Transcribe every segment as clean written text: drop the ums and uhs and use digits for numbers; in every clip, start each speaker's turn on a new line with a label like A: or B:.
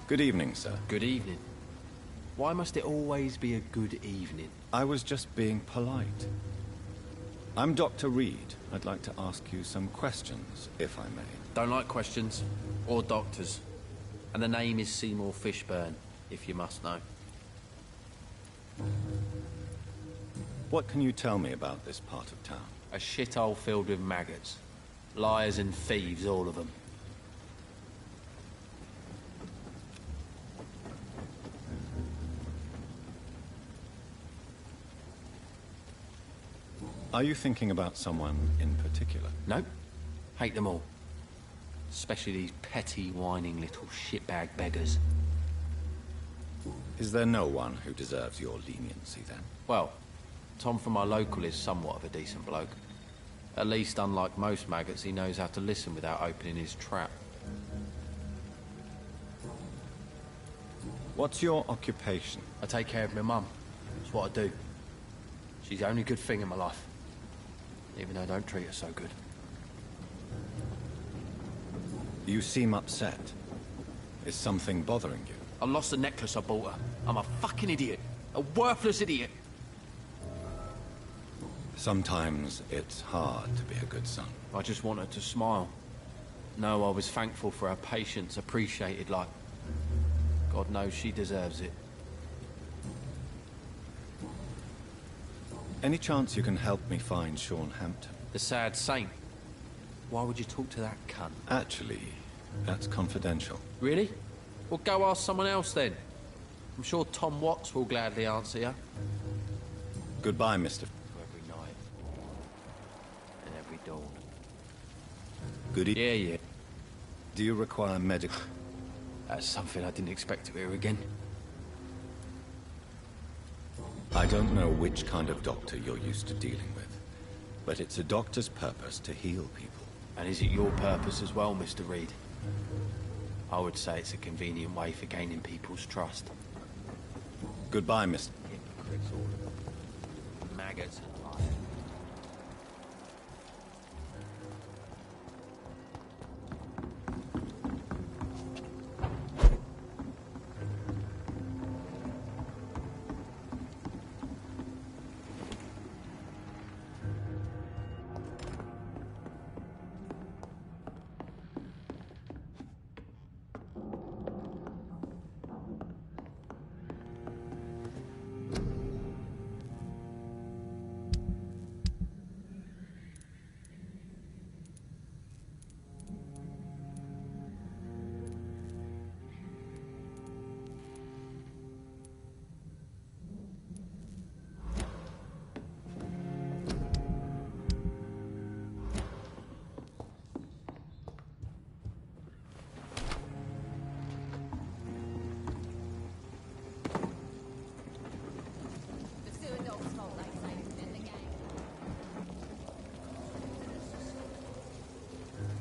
A: Good evening, sir.
B: Good evening. Why must it always be a good evening?
A: I was just being polite. I'm Dr. Reed. I'd like to ask you some questions, if I may.
B: Don't like questions. Or doctors. And the name is Seymour Fishburne, if you must know.
A: What can you tell me about this part of town?
B: A shithole filled with maggots. Liars and thieves, all of them.
A: Are you thinking about someone in particular?
B: Nope. Hate them all. Especially these petty, whining little shitbag beggars.
A: Is there no one who deserves your leniency, then?
B: Well, Tom from our local is somewhat of a decent bloke. At least, unlike most maggots, he knows how to listen without opening his trap.
A: What's your occupation?
B: I take care of my mum. That's what I do. She's the only good thing in my life. Even though I don't treat her so good.
A: You seem upset. Is something bothering you?
B: I lost the necklace I bought her. I'm a fucking idiot. A worthless idiot.
A: Sometimes it's hard to be a good son.
B: I just want her to smile. No, I was thankful for her patience, appreciated like... God knows she deserves it.
A: Any chance you can help me find Sean Hampton?
B: The sad saint. Why would you talk to that cunt?
A: Actually, that's confidential.
B: Really? Well, go ask someone else then. I'm sure Tom Watts will gladly answer you.
A: Goodbye, Mr.
B: Every night. And every dawn.
A: Good evening.
B: Yeah.
A: Do you require medical...
B: That's something I didn't expect to hear again.
A: I don't know which kind of doctor you're used to dealing with, but it's a doctor's purpose to heal people.
B: And is it your purpose as well, Mr. Reed? I would say it's a convenient way for gaining people's trust.
A: Goodbye, Mr.
B: Hypocrites, all of them. Maggots and liars.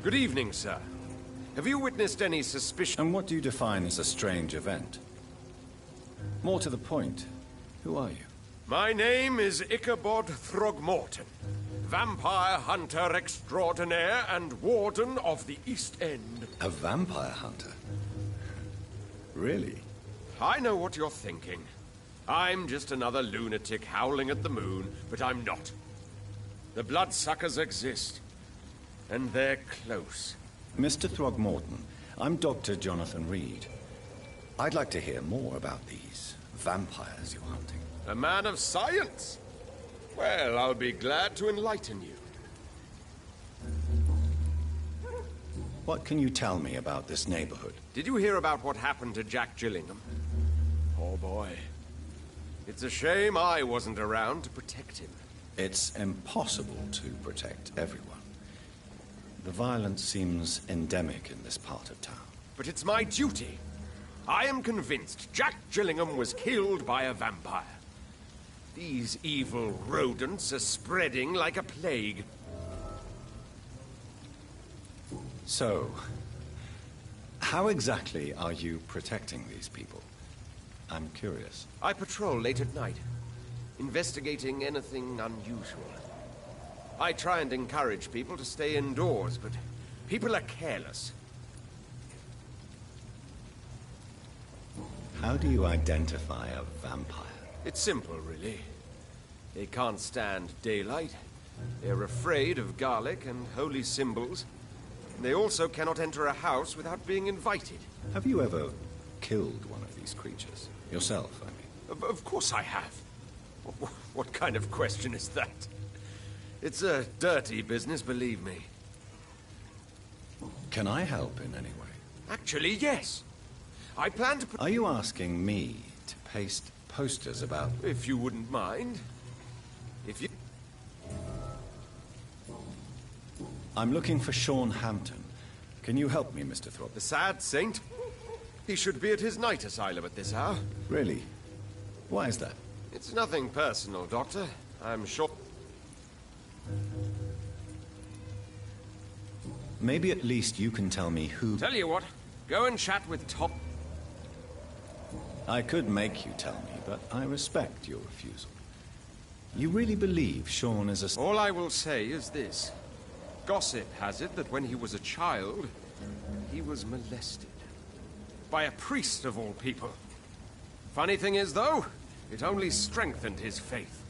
C: Good evening, sir. Have you witnessed any suspicion?
A: And what do you define as a strange event? More to the point, who are you?
C: My name is Ichabod Throgmorton, vampire hunter extraordinaire and warden of the East End.
A: A vampire hunter? Really?
C: I know what you're thinking. I'm just another lunatic howling at the moon, but I'm not. The bloodsuckers exist. And they're close.
A: Mr. Throgmorton, I'm Dr. Jonathan Reed. I'd like to hear more about these vampires you're hunting.
C: A man of science? Well, I'll be glad to enlighten you.
A: What can you tell me about this neighborhood?
C: Did you hear about what happened to Jack Gillingham? Oh boy. It's a shame I wasn't around to protect him.
A: It's impossible to protect everyone. The violence seems endemic in this part of town.
C: But it's my duty. I am convinced Jack Gillingham was killed by a vampire. These evil rodents are spreading like a plague.
A: So, how exactly are you protecting these people? I'm curious.
C: I patrol late at night, investigating anything unusual. I try and encourage people to stay indoors, but people are careless.
A: How do you identify a vampire?
C: It's simple, really. They can't stand daylight. They're afraid of garlic and holy symbols. They also cannot enter a house without being invited.
A: Have you ever killed one of these creatures? Yourself, I mean.
C: Of course I have. What kind of question is that? It's a dirty business, believe me.
A: Can I help in any way?
C: Actually, yes. I plan to put...
A: Are you asking me to paste posters about...
C: If you wouldn't mind. If you...
A: I'm looking for Sean Hampton. Can you help me, Mr. Thorpe?
C: The sad saint? He should be at his night asylum at this hour.
A: Really? Why is that?
C: It's nothing personal, Doctor. I'm sure...
A: Maybe at least you can tell me who...
C: Tell you what, go and chat with Tom.
A: I could make you tell me, but I respect your refusal. You really believe Sean is a...
C: All I will say is this. Gossip has it that when he was a child, he was molested. By a priest of all people. Funny thing is, though, it only strengthened his faith.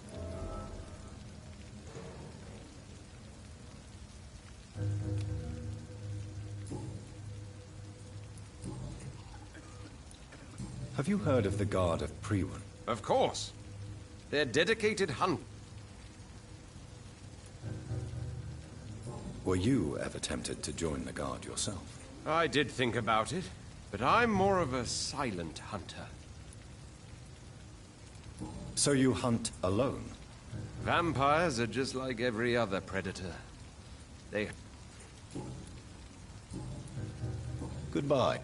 A: Have you heard of the Guard of Priwen?
C: Of course. They're dedicated hunt.
A: Were you ever tempted to join the Guard yourself?
C: I did think about it, but I'm more of a silent hunter.
A: So you hunt alone?
C: Vampires are just like every other predator. They...
A: Goodbye.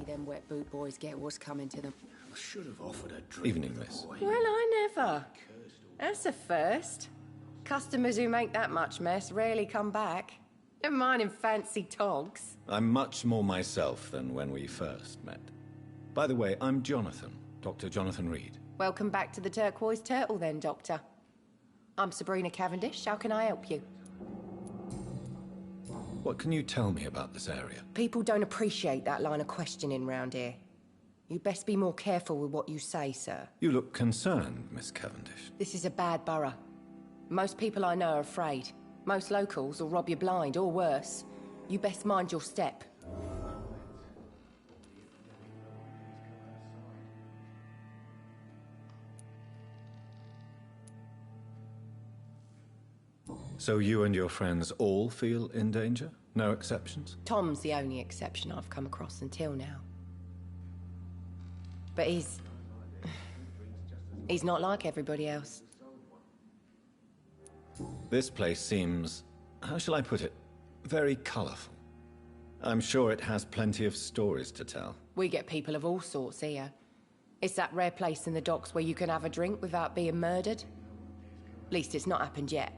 D: Them wet boot boys get what's coming to them.
E: I should have offered a drink.
A: Evening, miss.
D: Well, I never. That's a first. Customers who make that much mess rarely come back. Never mind in fancy togs.
A: I'm much more myself than when we first met. By the way, I'm Jonathan, Dr. Jonathan Reed.
D: Welcome back to the Turquoise Turtle then, Doctor. I'm Sabrina Cavendish. How can I help you?
A: What can you tell me about this area?
D: People don't appreciate that line of questioning round here. You'd best be more careful with what you say, sir.
A: You look concerned, Miss Cavendish.
D: This is a bad borough. Most people I know are afraid. Most locals will rob you blind, or worse. You best mind your step.
A: So you and your friends all feel in danger? No exceptions?
D: Tom's the only exception I've come across until now. But he's not like everybody else.
A: This place seems, how shall I put it, very colorful. I'm sure it has plenty of stories to tell.
D: We get people of all sorts here. It's that rare place in the docks where you can have a drink without being murdered. At least it's not happened yet.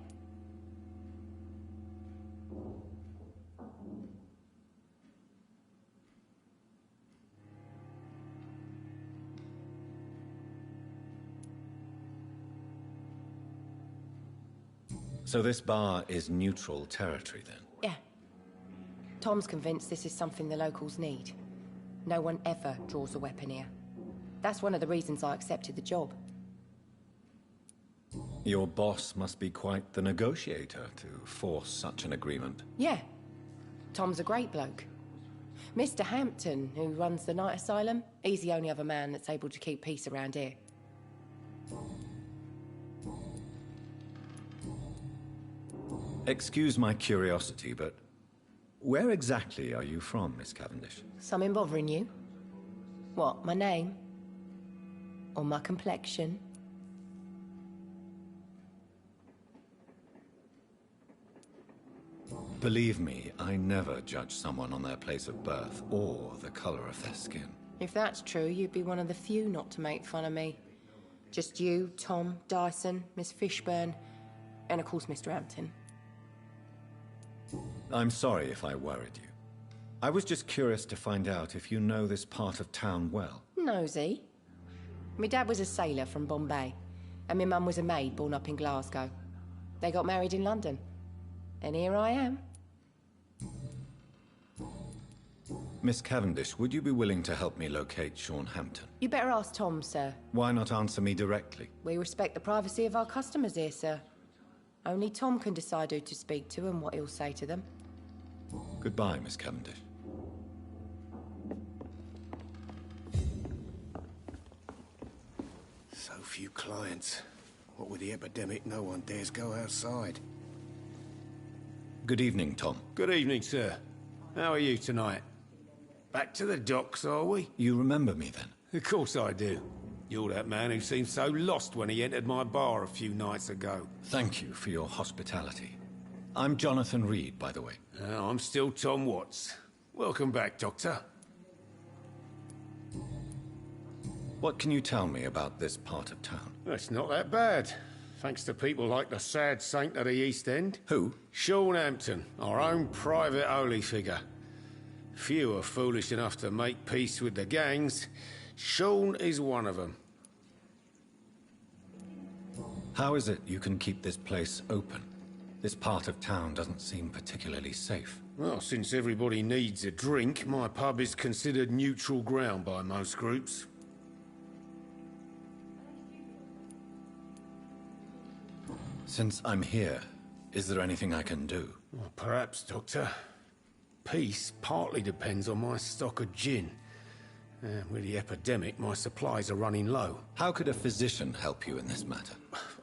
A: So this bar is neutral territory, then?
D: Yeah. Tom's convinced this is something the locals need. No one ever draws a weapon here. That's one of the reasons I accepted the job.
A: Your boss must be quite the negotiator to force such an agreement.
D: Yeah. Tom's a great bloke. Mr. Hampton, who runs the night asylum, he's the only other man that's able to keep peace around here.
A: Excuse my curiosity, but where exactly are you from, Miss Cavendish?
D: Something bothering you? What, my name? Or my complexion?
A: Believe me, I never judge someone on their place of birth or the color of their skin.
D: If that's true, you'd be one of the few not to make fun of me. Just you, Tom, Dyson, Miss Fishburne, and of course Mr. Hampton.
A: I'm sorry if I worried you. I was just curious to find out if you know this part of town well.
D: Nosy. My dad was a sailor from Bombay, and my mum was a maid born up in Glasgow. They got married in London. And here I am.
A: Miss Cavendish, would you be willing to help me locate Sean Hampton?
D: You better ask Tom, sir.
A: Why not answer me directly?
D: We respect the privacy of our customers here, sir. Only Tom can decide who to speak to and what he'll say to them.
A: Goodbye, Miss Cavendish.
E: So few clients. What with the epidemic, no one dares go outside.
A: Good evening, Tom.
E: Good evening, sir. How are you tonight? Back to the docks, are we?
A: You remember me then?
E: Of course I do. You're that man who seemed so lost when he entered my bar a few nights ago.
A: Thank you for your hospitality. I'm Jonathan Reed, by the way.
E: I'm still Tom Watts. Welcome back, Doctor.
A: What can you tell me about this part of town?
E: It's not that bad. Thanks to people like the sad saint of the East End.
A: Who?
E: Sean Hampton, our own private holy figure. Few are foolish enough to make peace with the gangs. Sean is one of them.
A: How is it you can keep this place open? This part of town doesn't seem particularly safe.
E: Well, since everybody needs a drink, my pub is considered neutral ground by most groups.
A: Since I'm here, is there anything I can do?
E: Well, perhaps, Doctor. Peace partly depends on my stock of gin. With the epidemic, my supplies are running low.
A: How could a physician help you in this matter?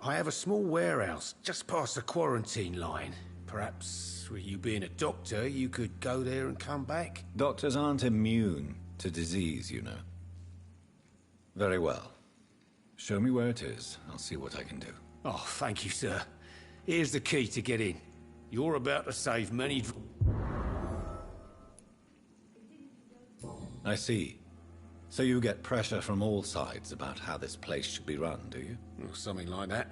E: I have a small warehouse just past the quarantine line. Perhaps, with you being a doctor, you could go there and come back?
A: Doctors aren't immune to disease, you know. Very well. Show me where it is. I'll see what I can do.
E: Oh, thank you, sir. Here's the key to get in. You're about to save many...
A: I see. So you get pressure from all sides about how this place should be run, do you?
E: Well, something like that.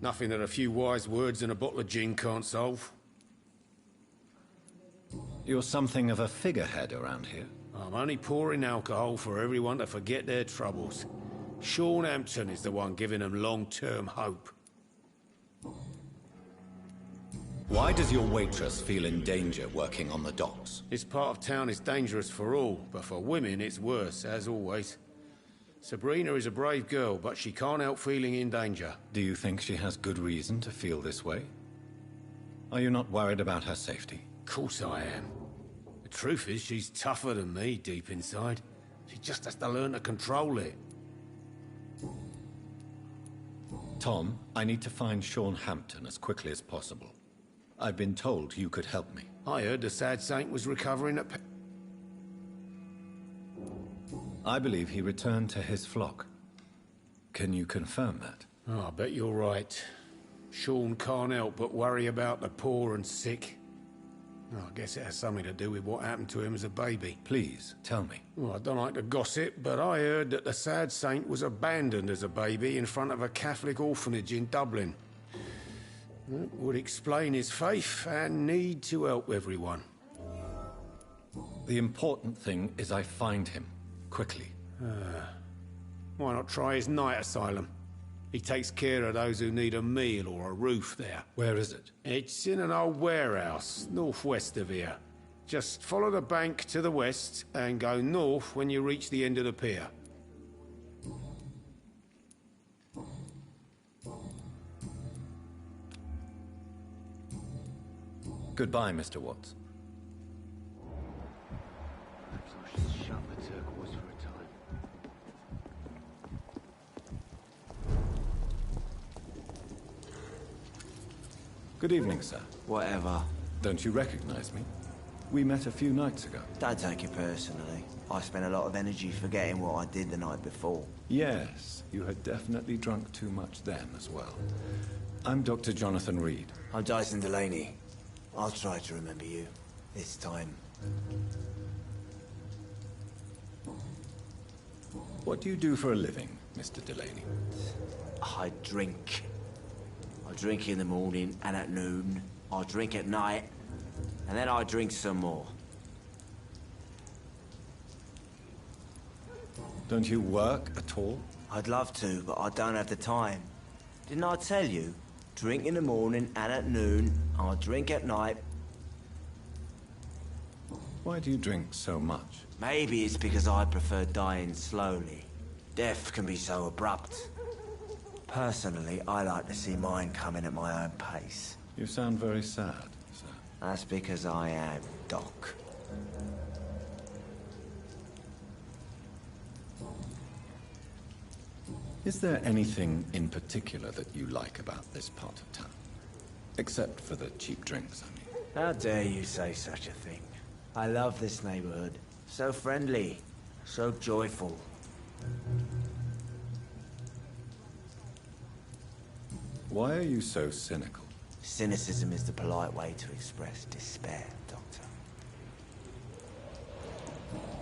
E: Nothing that a few wise words and a bottle of gin can't solve.
A: You're something of a figurehead around here.
E: I'm only pouring alcohol for everyone to forget their troubles. Sean Hampton is the one giving them long-term hope.
A: Why does your waitress feel in danger working on the docks?
E: This part of town is dangerous for all, but for women it's worse, as always. Sabrina is a brave girl, but she can't help feeling in danger.
A: Do you think she has good reason to feel this way? Are you not worried about her safety?
E: Of course I am. The truth is, she's tougher than me deep inside. She just has to learn to control it.
A: Tom, I need to find Sean Hampton as quickly as possible. I've been told you could help me.
E: I heard the sad saint was recovering at...
A: I believe he returned to his flock. Can you confirm that?
E: Oh, I bet you're right. Sean can't help but worry about the poor and sick. Oh, I guess it has something to do with what happened to him as a baby.
A: Please, tell me.
E: Well, I don't like to gossip, but I heard that the sad saint was abandoned as a baby in front of a Catholic orphanage in Dublin. That would explain his faith and need to help everyone.
A: The important thing is I find him, quickly.
E: Why not try his night asylum? He takes care of those who need a meal or a roof there.
A: Where is it?
E: It's in an old warehouse, northwest of here. Just follow the bank to the west and go north when you reach the end of the pier.
A: Goodbye, Mr. Watts.
F: Perhaps I should shut the turquoise for a time.
A: Good evening, sir.
G: Whatever.
A: Don't you recognize me? We met a few nights ago.
G: Don't take it personally. I spent a lot of energy forgetting what I did the night before.
A: Yes, you had definitely drunk too much then as well. I'm Dr. Jonathan Reed.
G: I'm Dyson Delaney. I'll try to remember you. This time.
A: What do you do for a living, Mr. Delaney?
G: I drink. I drink in the morning and at noon. I drink at night. And then I drink some more.
A: Don't you work at all?
G: I'd love to, but I don't have the time. Didn't I tell you? Drink in the morning and at noon. I drink at night.
A: Why do you drink so much?
G: Maybe it's because I prefer dying slowly. Death can be so abrupt. Personally, I like to see mine coming at my own pace.
A: You sound very sad, sir.
G: That's because I am Doc.
A: Is there anything in particular that you like about this part of town? Except for the cheap drinks, I mean.
G: How dare you say such a thing? I love this neighborhood. So friendly, so joyful.
A: Why are you so cynical?
G: Cynicism is the polite way to express despair, Doctor.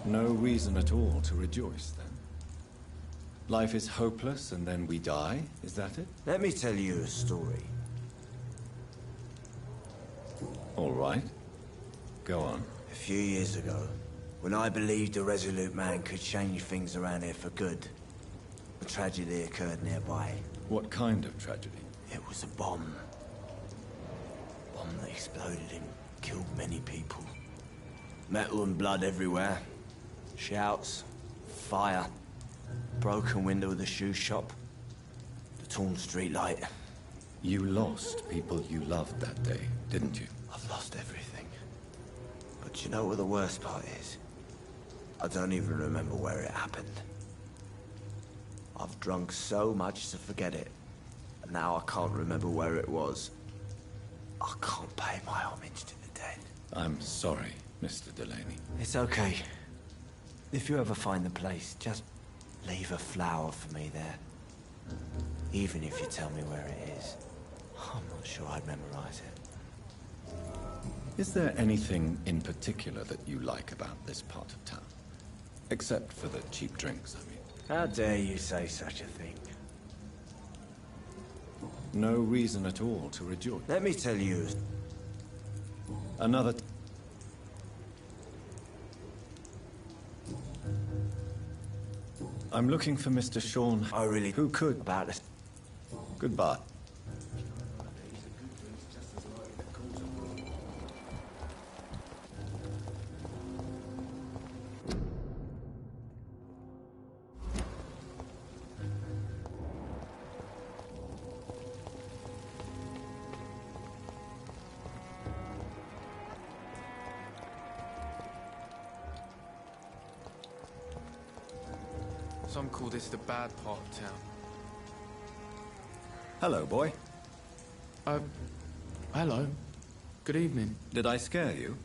A: No reason at all to rejoice, then? Life is hopeless and then we die, is that it?
G: Let me tell you a story.
A: All right. Go on.
G: A few years ago, when I believed a resolute man could change things around here for good, a tragedy occurred nearby.
A: What kind of tragedy?
G: It was a bomb. Bomb that exploded and killed many people. Metal and blood everywhere. Shouts, fire, broken window of the shoe shop, the torn street light.
A: You lost people you loved that day, didn't you?
G: I've lost everything. But you know what the worst part is? I don't even remember where it happened. I've drunk so much to forget it. And now I can't remember where it was. I can't pay my homage to the dead.
A: I'm sorry, Mr. Delaney.
G: It's okay. If you ever find the place, just leave a flower for me there. Even if you tell me where it is. I'm not sure I'd memorize it.
A: Is there anything in particular that you like about this part of town? Except for the cheap drinks, I mean.
G: How dare you say such a thing?
A: No reason at all to rejoice.
G: Let me tell you.
A: Another... I'm looking for Mr. Sean.
G: I really...
A: Who could...
G: About this.
A: Goodbye.
H: Some call this the bad part of town.
A: Hello, boy.
H: Hello. Good evening.
A: Did I scare you?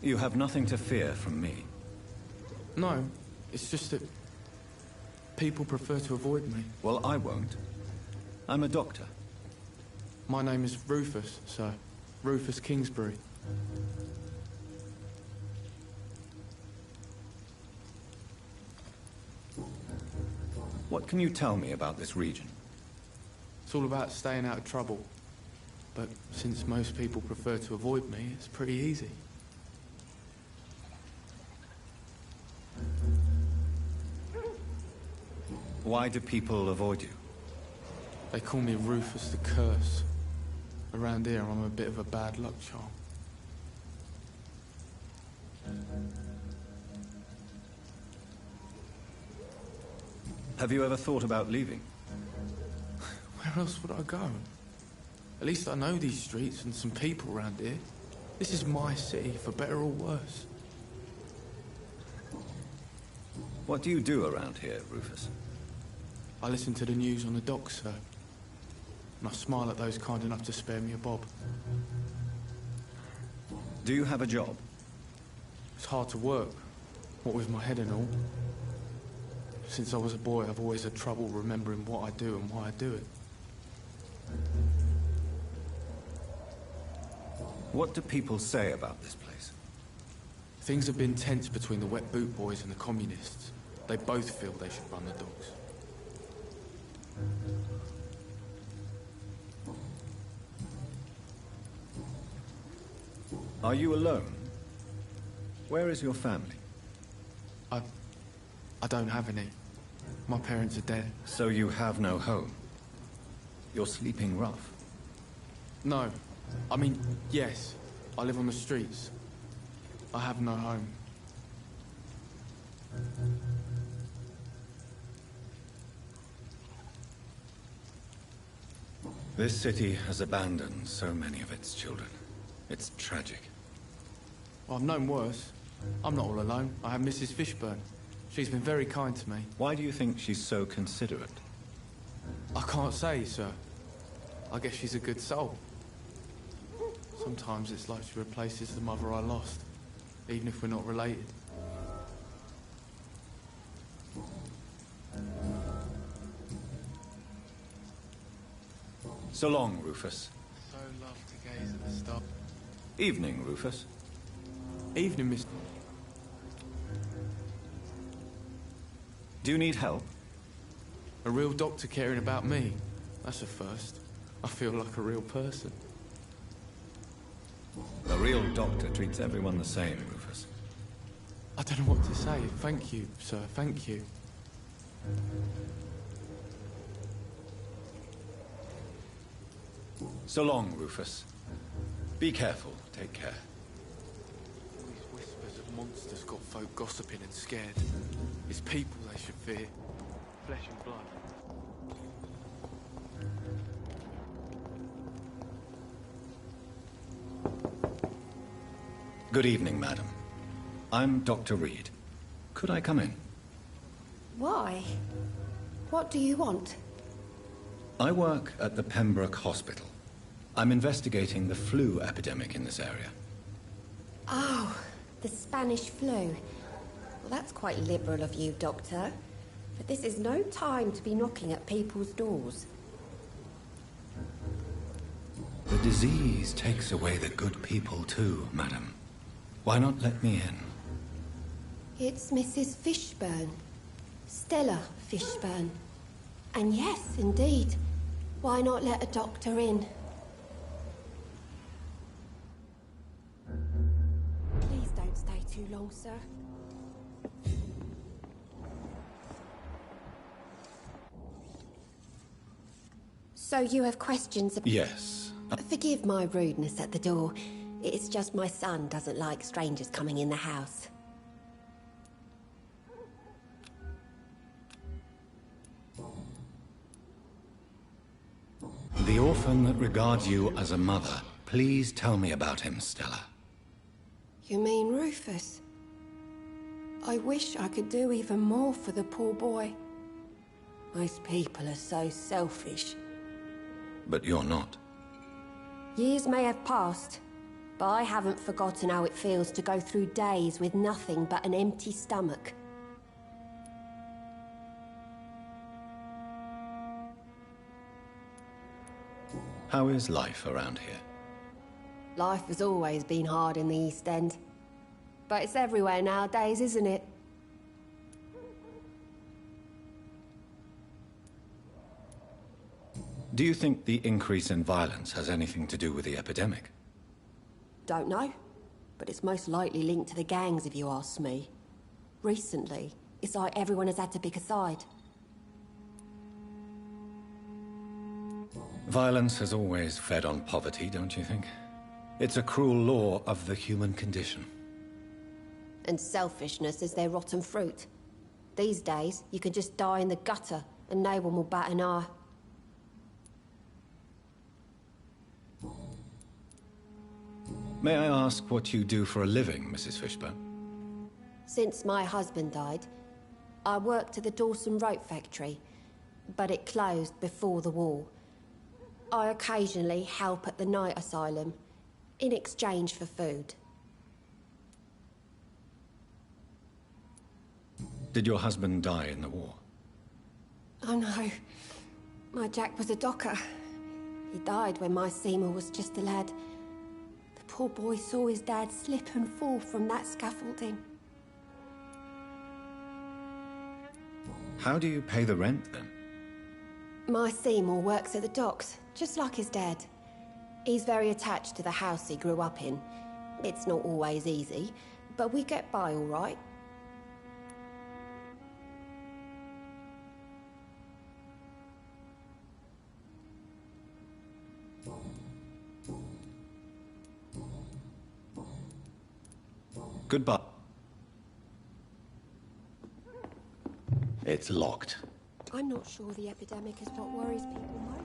A: You have nothing to fear from me.
H: No, it's just that people prefer to avoid me.
A: Well, I won't. I'm a doctor.
H: My name is Rufus, sir. Rufus Kingsbury.
A: What can you tell me about this region?
H: It's all about staying out of trouble. But since most people prefer to avoid me, it's pretty easy.
A: Why do people avoid you?
H: They call me Rufus the Curse. Around here, I'm a bit of a bad luck charm.
A: Have you ever thought about leaving?
H: Where else would I go? At least I know these streets and some people around here. This is my city, for better or worse.
A: What do you do around here, Rufus?
H: I listen to the news on the docks, sir. And I smile at those kind enough to spare me a bob.
A: Do you have a job?
H: It's hard to work, what with my head and all. Since I was a boy, I've always had trouble remembering what I do and why I do it.
A: What do people say about this place?
H: Things have been tense between the wet boot boys and the communists. They both feel they should run the docks.
A: Are you alone? Where is your family?
H: I don't have any. My parents are dead.
A: So you have no home? You're sleeping rough?
H: No. I mean, yes. I live on the streets. I have no home.
A: This city has abandoned so many of its children. It's tragic.
H: Well, I've known worse. I'm not all alone. I have Mrs. Fishburne. She's been very kind to me.
A: Why do you think she's so considerate?
H: I can't say, sir. I guess she's a good soul. Sometimes it's like she replaces the mother I lost, even if we're not related.
A: So long, Rufus.
H: So love to gaze at the stars.
A: Evening, Rufus.
H: Evening, Mr.
A: Do you need help?
H: A real doctor caring about me. That's a first. I feel like a real person.
A: A real doctor treats everyone the same, Rufus.
H: I don't know what to say. Thank you, sir. Thank you.
A: So long, Rufus. Be careful. Take care.
H: All these whispers of monsters got folk gossiping and scared. It's people they should fear. Flesh and blood.
A: Good evening, madam. I'm Dr. Reed. Could I come in?
I: Why? What do you want?
A: I work at the Pembroke Hospital. I'm investigating the flu epidemic in this area.
I: Oh, the Spanish flu. Well, that's quite liberal of you, Doctor. But this is no time to be knocking at people's doors.
A: The disease takes away the good people too, madam. Why not let me in?
I: It's Mrs. Fishburne. Stella Fishburne. And yes, indeed. Why not let a doctor in? Please don't stay too long, sir. So you have questions about...
A: Yes.
I: Forgive my rudeness at the door. It's just my son doesn't like strangers coming in the house.
A: The orphan that regards you as a mother. Please tell me about him, Stella.
I: You mean Rufus? I wish I could do even more for the poor boy. Most people are so selfish.
A: But you're not.
I: Years may have passed, but I haven't forgotten how it feels to go through days with nothing but an empty stomach.
A: How is life around here?
I: Life has always been hard in the East End. But it's everywhere nowadays, isn't it?
A: Do you think the increase in violence has anything to do with the epidemic?
I: Don't know. But it's most likely linked to the gangs, if you ask me. Recently, it's like everyone has had to pick a side.
A: Violence has always fed on poverty, don't you think? It's a cruel law of the human condition.
I: And selfishness is their rotten fruit. These days, you can just die in the gutter, and no one will bat an eye.
A: May I ask what you do for a living, Mrs. Fishburne?
I: Since my husband died, I worked at the Dawson Rope factory, but it closed before the war. I occasionally help at the night asylum, in exchange for food.
A: Did your husband die in the war?
I: Oh no, my Jack was a docker. He died when my Seymour was just a lad. The poor boy saw his dad slip and fall from that scaffolding.
A: How do you pay the rent, then?
I: My Seymour works at the docks, just like his dad. He's very attached to the house he grew up in. It's not always easy, but we get by all right.
A: Goodbye. It's locked.
I: I'm not sure the epidemic is what worries people most.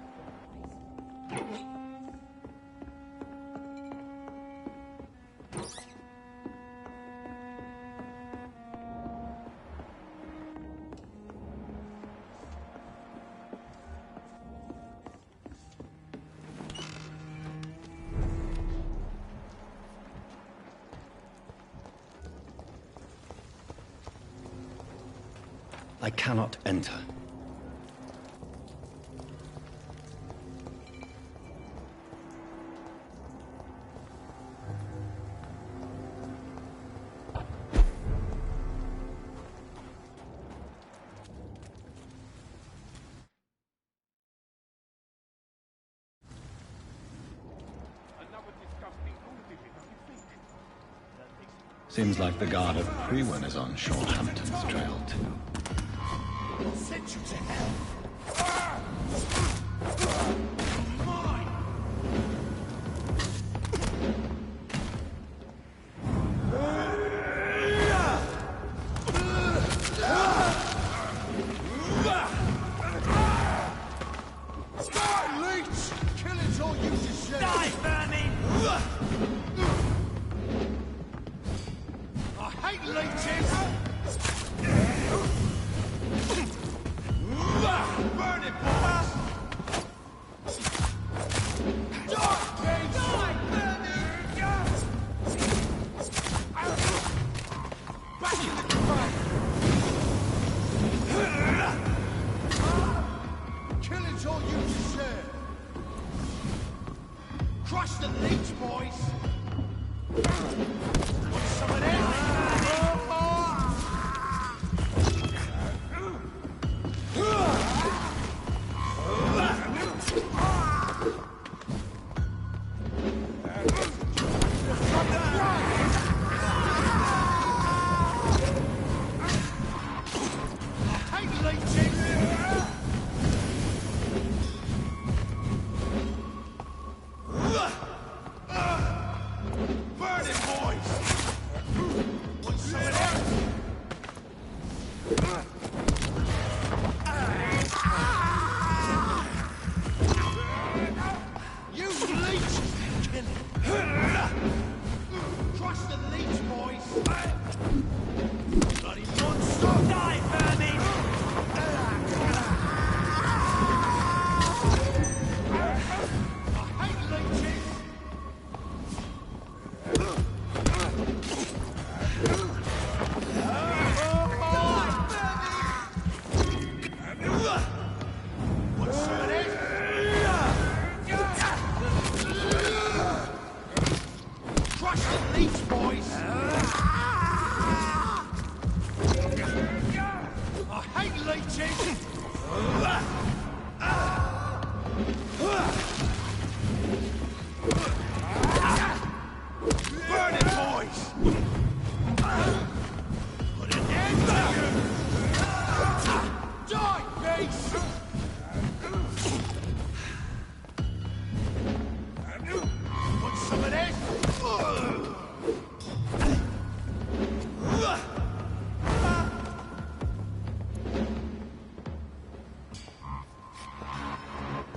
A: I cannot enter. Seems like the guard at Prewen is on Shorthampton's trail too.
J: Send you to hell!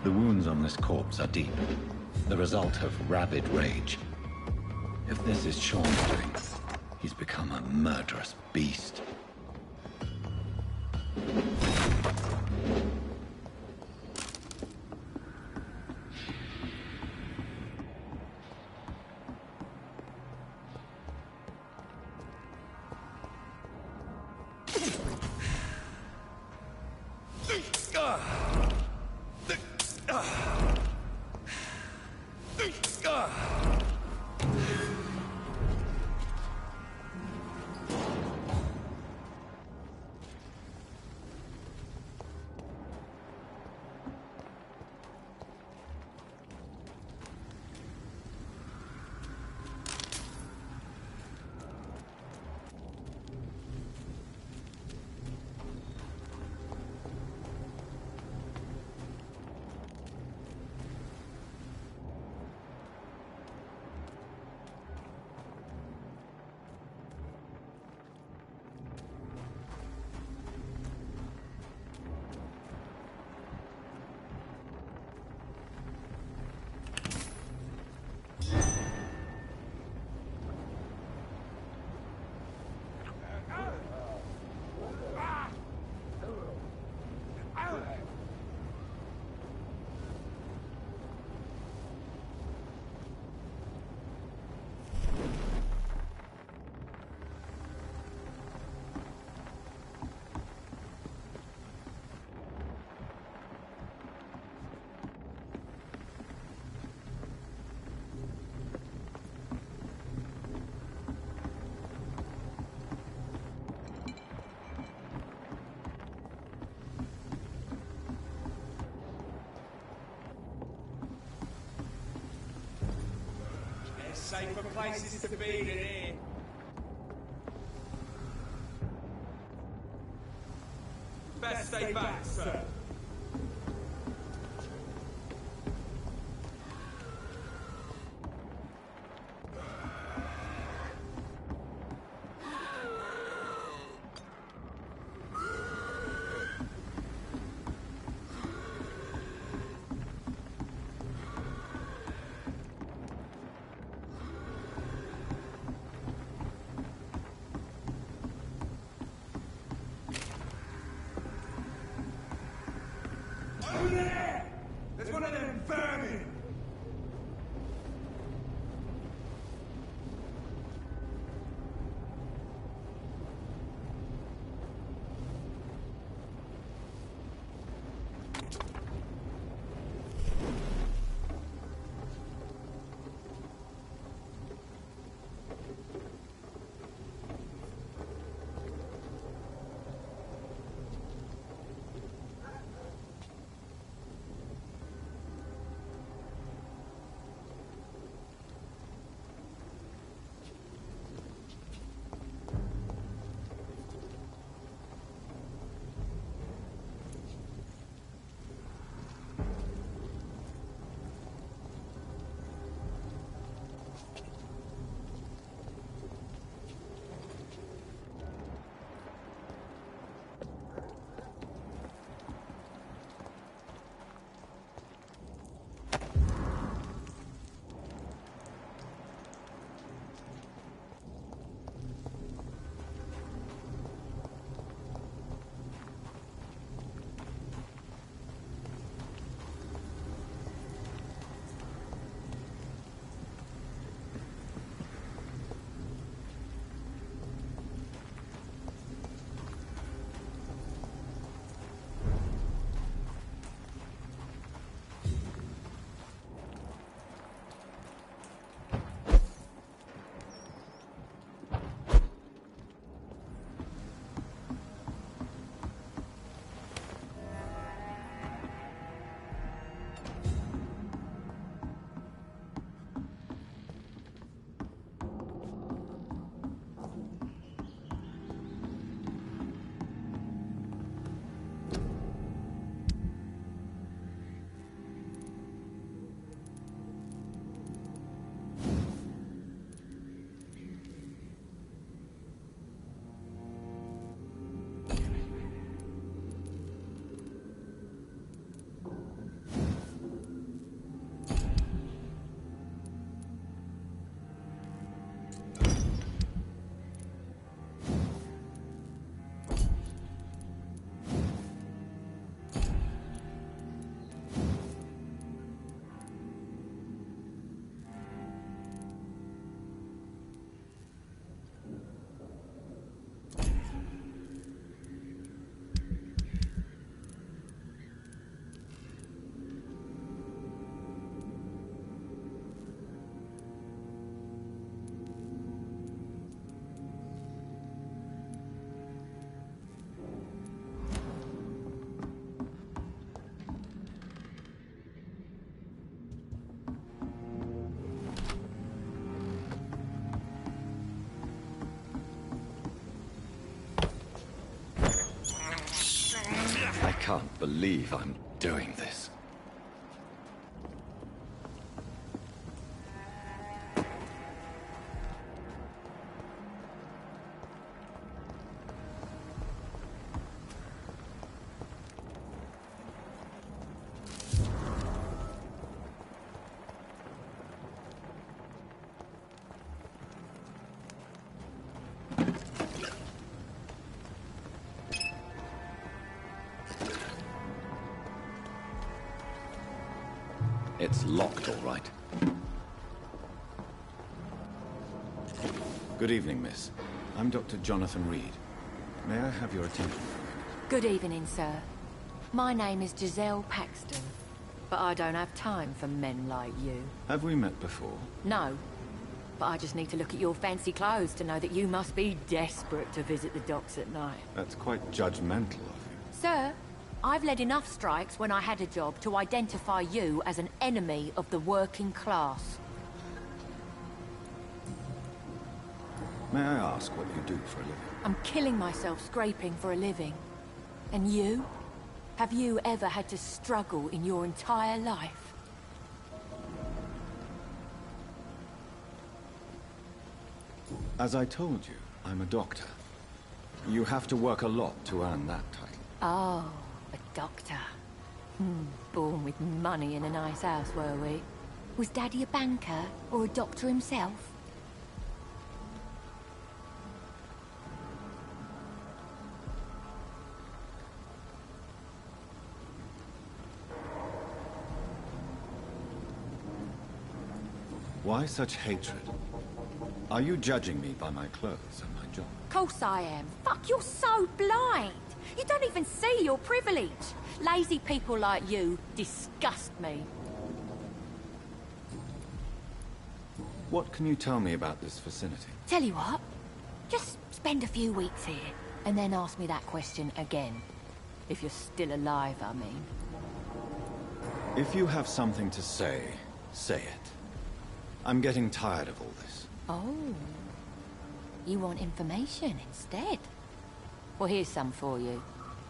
A: The wounds on this corpse are deep, the result of rabid rage. If this is Sean's doing, he's become a murderous beast.
J: Safer places to be than here. Best stay back, sir. Over there! There's one of them vermin!
A: I can't believe I'm doing this. It's locked, all right. Good evening, miss. I'm Dr. Jonathan Reed. May I have your attention?
K: Good evening, sir. My name is Giselle Paxton, but I don't have time for men like you.
A: Have we met before?
K: No, but I just need to look at your fancy clothes to know that you must be desperate to visit the docks at night.
A: That's quite judgmental of you.
K: Sir, I've led enough strikes when I had a job to identify you as an enemy of the working class.
A: May I ask what you do for a living?
K: I'm killing myself scraping for a living. And you? Have you ever had to struggle in your entire life?
A: As I told you, I'm a doctor. You have to work a lot to earn that title.
K: Oh, a doctor. Born with money in a nice house, were we? Was Daddy a banker or a doctor himself?
A: Why such hatred? Are you judging me by my clothes and my job?
K: Course I am. Fuck, you're so blind. You don't even see your privilege. Lazy people like you disgust me.
A: What can you tell me about this vicinity?
K: Tell you what, just spend a few weeks here, and then ask me that question again. If you're still alive, I mean.
A: If you have something to say, say it. I'm getting tired of all this.
K: Oh. You want information instead? Well, here's some for you.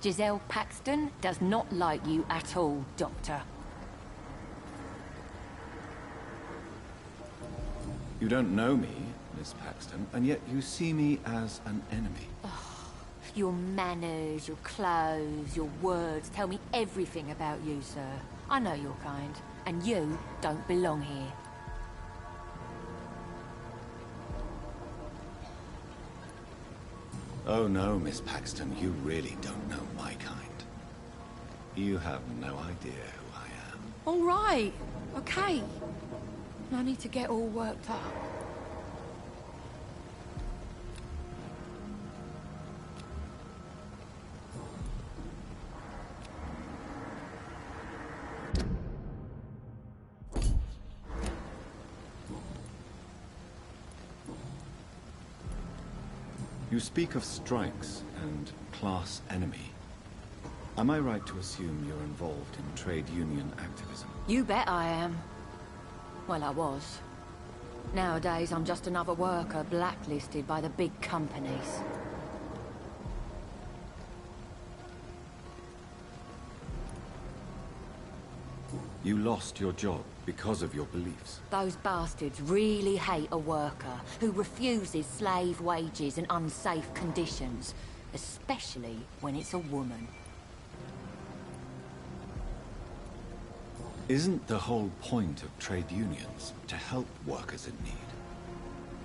K: Giselle Paxton does not like you at all, Doctor.
A: You don't know me, Miss Paxton, and yet you see me as an enemy.
K: Your manners, your clothes, your words tell me everything about you, sir. I know your kind, and you don't belong here.
A: Oh no, Miss Paxton, you really don't know my kind. You have no idea who I am.
K: All right, okay. No need to get all worked up.
A: You speak of strikes and class enemy. Am I right to assume you're involved in trade union activism?
K: You bet I am. Well, I was. Nowadays, I'm just another worker blacklisted by the big companies.
A: You lost your job because of your beliefs.
K: Those bastards really hate a worker who refuses slave wages and unsafe conditions, especially when it's a woman.
A: Isn't the whole point of trade unions to help workers in need?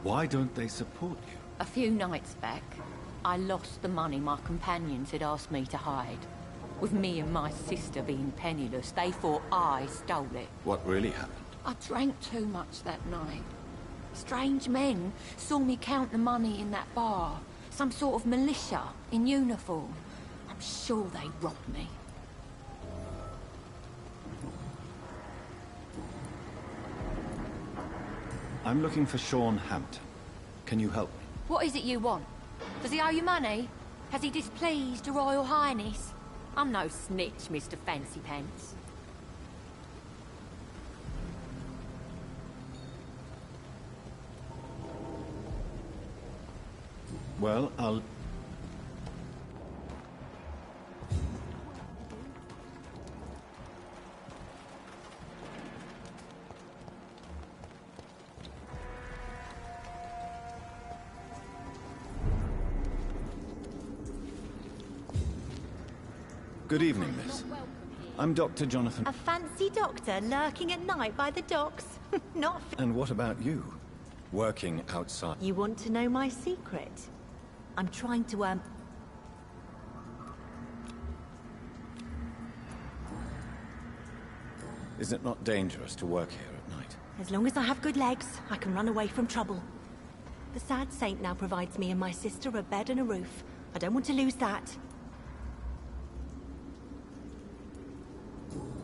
A: Why don't they support you?
K: A few nights back, I lost the money my companions had asked me to hide. With me and my sister being penniless, they thought I stole it.
A: What really happened?
K: I drank too much that night. Strange men saw me count the money in that bar. Some sort of militia in uniform. I'm sure they robbed me.
A: I'm looking for Sean Hampton. Can you help me?
K: What is it you want? Does he owe you money? Has he displeased your Royal Highness? I'm no snitch, Mr. Fancy Pants.
A: Well, I'll... Good evening, miss. I'm Dr. Jonathan...
L: A fancy doctor lurking at night by the docks? Not...
A: And what about you? Working outside?
L: You want to know my secret? I'm trying to,
A: Is it not dangerous to work here at night?
L: As long as I have good legs, I can run away from trouble. The sad saint now provides me and my sister a bed and a roof. I don't want to lose that.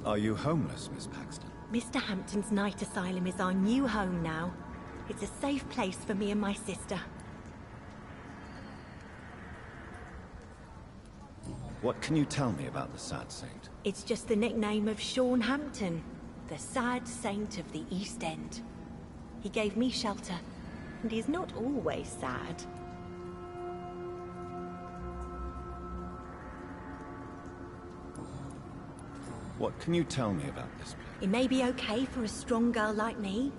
A: Are you homeless, Miss Paxton?
L: Mr. Hampton's night asylum is our new home now. It's a safe place for me and my sister.
A: What can you tell me about the Sad Saint?
L: It's just the nickname of Sean Hampton, the sad saint of the East End. He gave me shelter, and he's not always sad.
A: What can you tell me about this place?
L: It may be okay for a strong girl like me,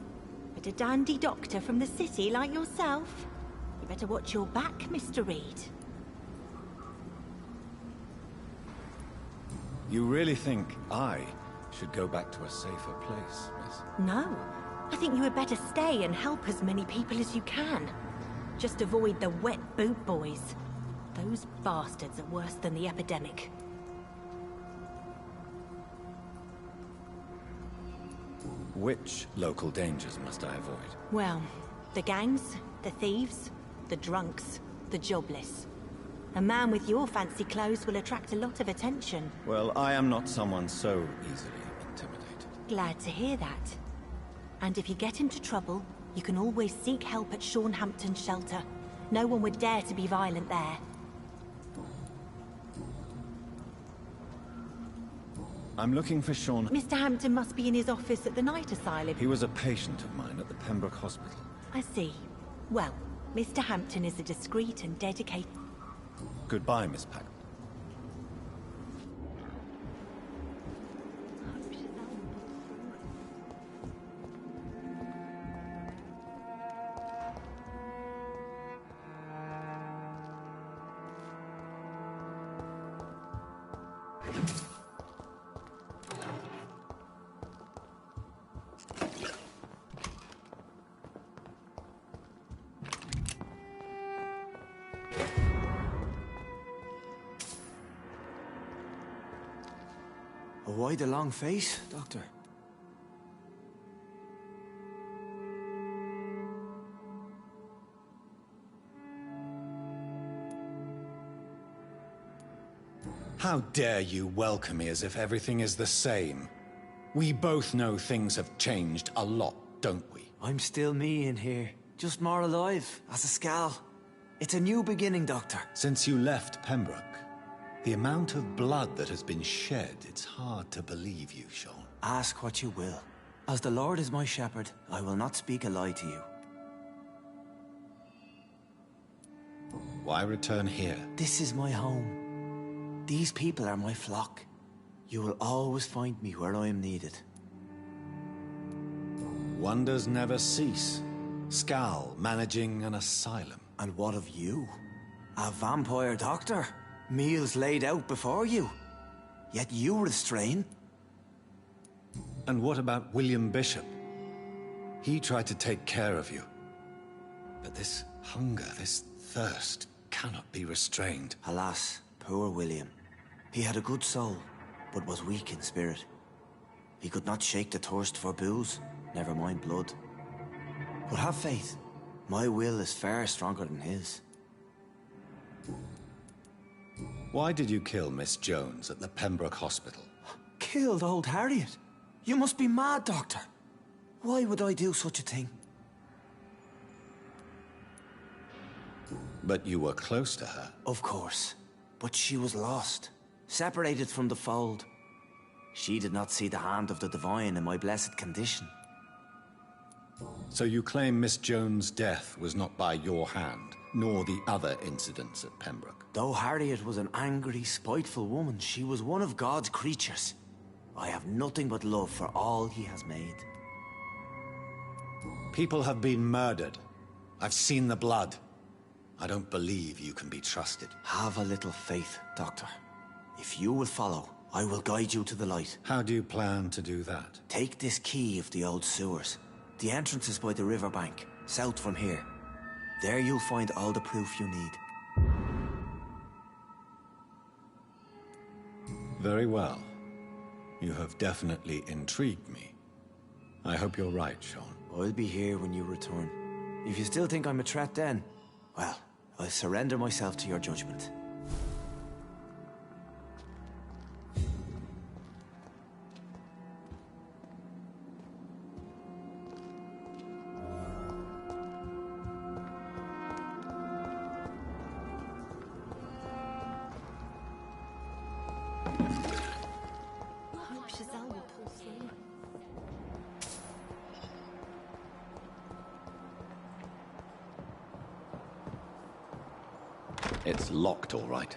L: but a dandy doctor from the city like yourself, you better watch your back, Mr. Reed.
A: You really think I should go back to a safer place, miss?
L: No. I think you had better stay and help as many people as you can. Just avoid the wet boot boys. Those bastards are worse than the epidemic.
A: Which local dangers must I avoid?
L: Well, the gangs, the thieves, the drunks, the jobless. A man with your fancy clothes will attract a lot of attention.
A: Well, I am not someone so easily intimidated.
L: Glad to hear that. And if you get into trouble, you can always seek help at Shornhampton Shelter. No one would dare to be violent there.
A: I'm looking for Sean.
L: Mr. Hampton must be in his office at the night asylum.
A: He was a patient of mine at the Pembroke Hospital.
L: I see. Well, Mr. Hampton is a discreet and dedicated...
A: Goodbye, Miss Packard.
G: Why the long face, Doctor?
A: How dare you welcome me as if everything is the same? We both know things have changed a lot, don't we?
G: I'm still me in here, just more alive, as a Skal. It's a new beginning, Doctor.
A: Since you left Pembroke, the amount of blood that has been shed, it's hard to believe you, Sean.
G: Ask what you will. As the Lord is my shepherd, I will not speak a lie to you.
A: Why return here?
G: This is my home. These people are my flock. You will always find me where I am needed.
A: Wonders never cease. Skal managing an asylum.
G: And what of you? A vampire doctor? Meals laid out before you. Yet you restrain.
A: And what about William Bishop? He tried to take care of you. But this hunger, this thirst, cannot be restrained.
G: Alas, poor William. He had a good soul, but was weak in spirit. He could not shake the thirst for booze, never mind blood. But have faith. My will is far stronger than his.
A: Why did you kill Miss Jones at the Pembroke Hospital?
G: Killed old Harriet? You must be mad, Doctor. Why would I do such a thing?
A: But you were close to her.
G: Of course. But she was lost. Separated from the fold. She did not see the hand of the divine in my blessed condition.
A: So you claim Miss Jones' death was not by your hand, nor the other incidents at Pembroke?
G: Though Harriet was an angry, spiteful woman, she was one of God's creatures. I have nothing but love for all he has made.
A: People have been murdered. I've seen the blood. I don't believe you can be trusted.
G: Have a little faith, Doctor. If you will follow, I will guide you to the light.
A: How do you plan to do that?
G: Take this key of the old sewers. The entrance is by the riverbank, south from here. There you'll find all the proof you need.
A: Very well. You have definitely intrigued me. I hope you're right, Sean.
G: I'll be here when you return. If you still think I'm a threat then, well, I'll surrender myself to your judgment.
A: It's locked, all right.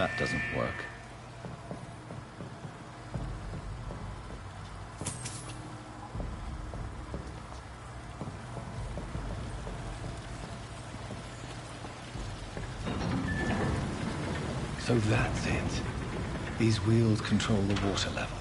A: That doesn't work. So that's it. These wheels control the water level.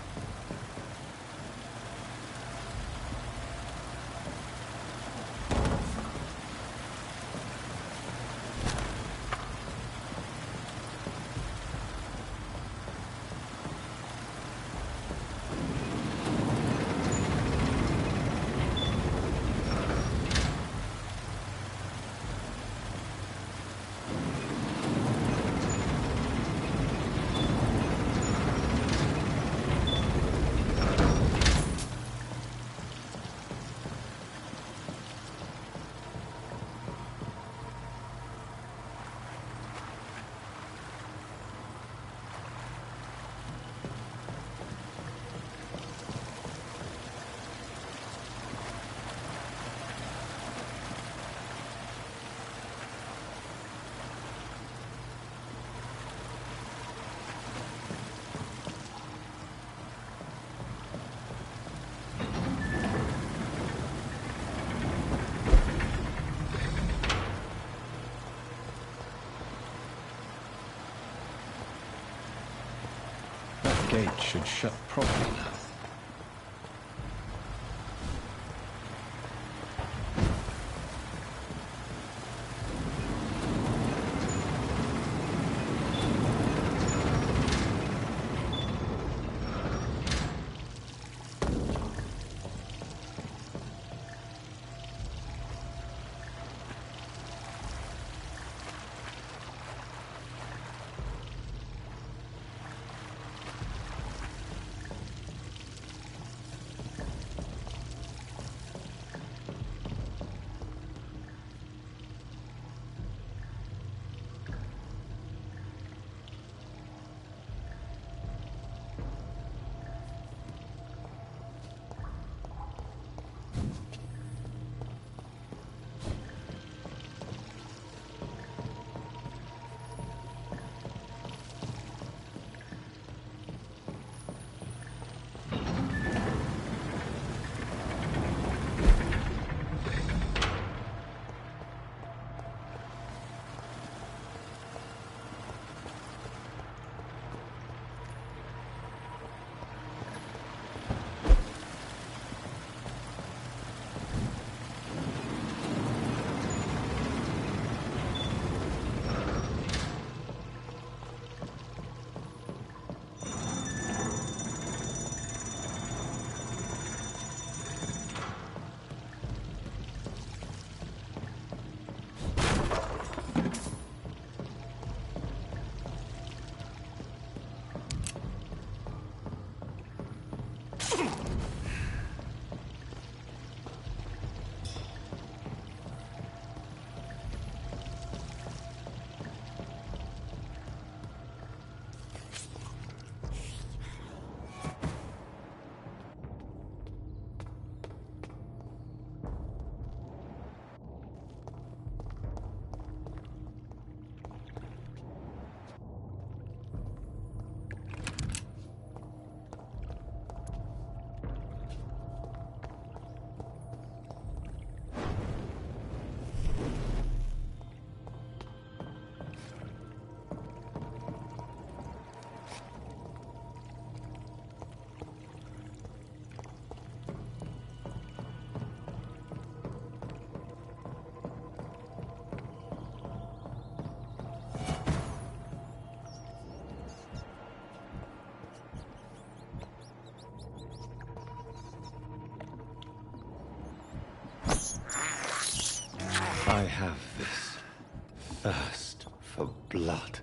A: Gate should shut properly now. I have this thirst for blood.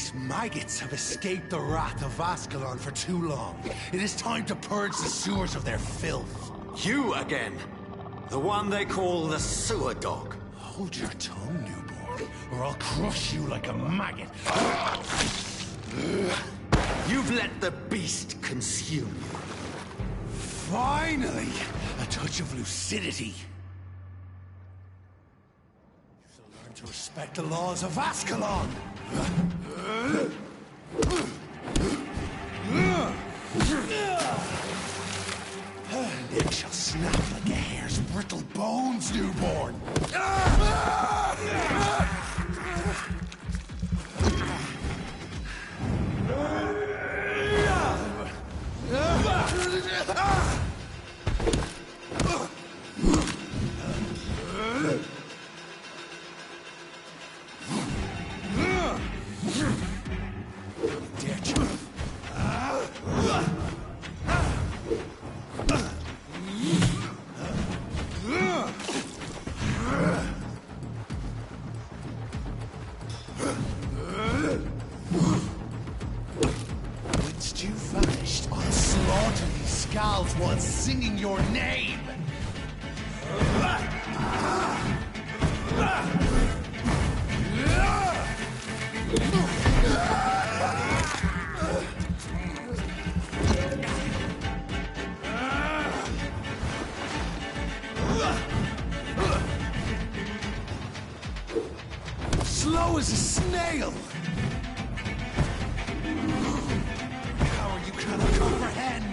M: These maggots have escaped the wrath of Ascalon for too long. It is time to purge the sewers of their filth.
A: You again! The one they call the sewer dog.
M: Hold your tongue, newborn, or I'll crush you like a maggot.
A: You've let the beast consume you.
M: Finally! A touch of lucidity. You shall learn to respect the laws of Ascalon! It shall snap like a hare's brittle bones, newborn! Whilst you vanished, I'll slaughter these scalds while singing your name! Slow as a snail! Power you cannot comprehend!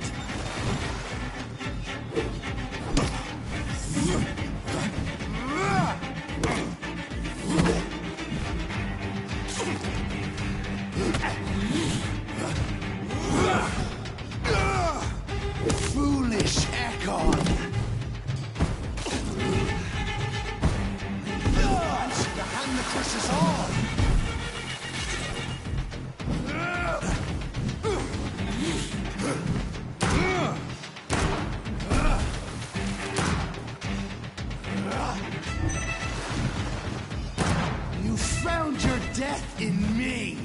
M: Foolish Ekon! Answer the hand that crushes on! You found your death in me!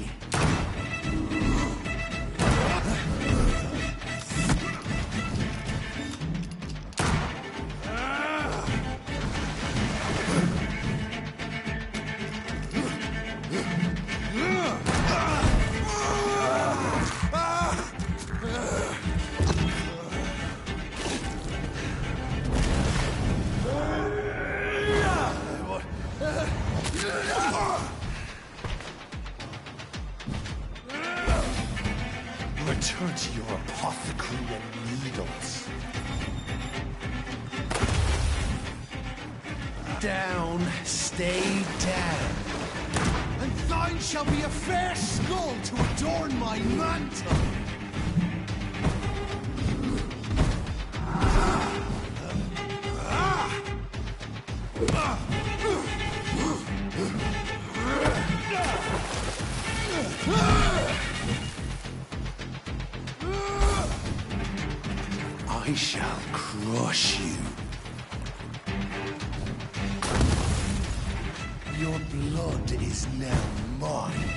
M: Return to your apothecary and needles. Down, stay down. And thine shall be a fair skull to adorn my mantle. I shall crush you. Your blood is now mine.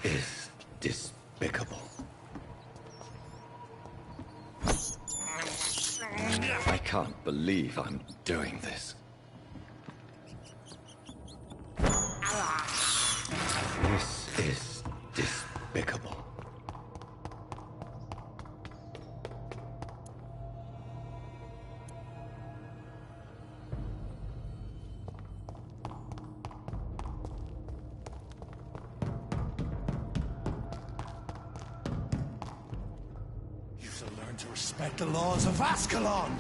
A: is despicable. I can't believe I'm doing this. This is despicable.
M: You shall learn to respect the laws of Ascalon!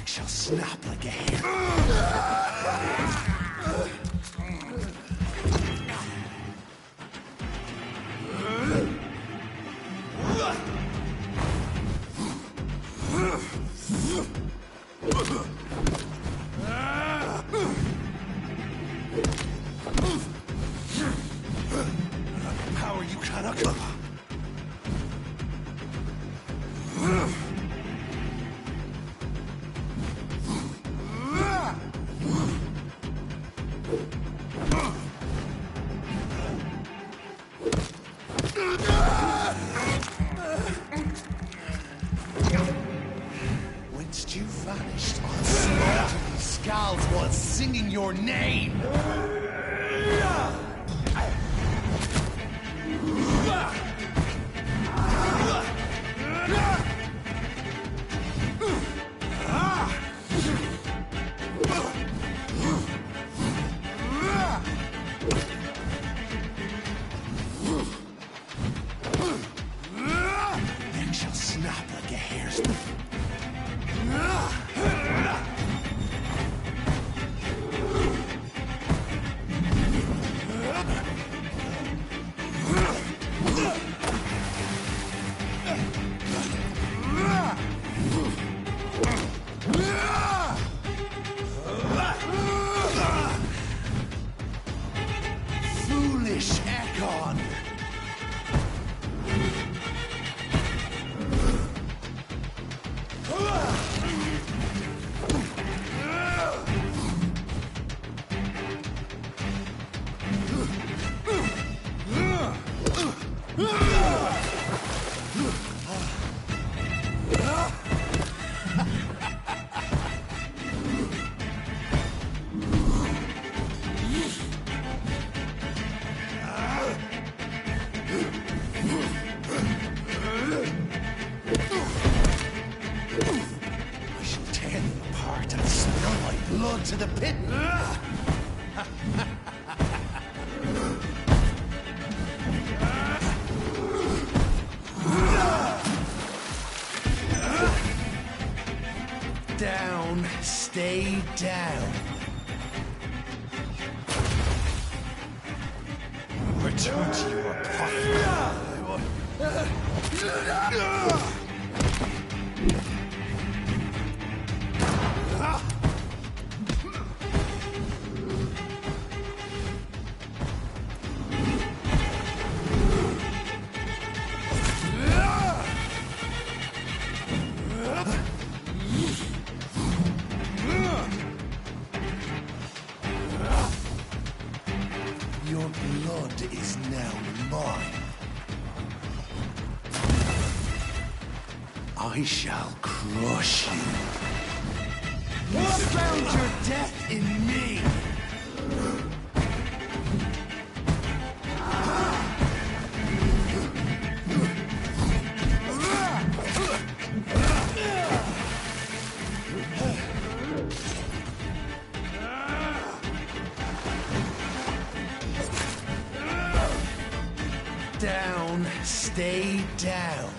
M: Shall snap like a How are you, Kanaka? Whence you vanished, I'll slaughter these scalds while singing your name! Neck shall snap like a hair's. Foolish Ekon! I shall tear them apart and spill my blood to the pit. Down, stay down. Return to your Your blood is now mine. I shall crush you. You found your death in me. down, stay down.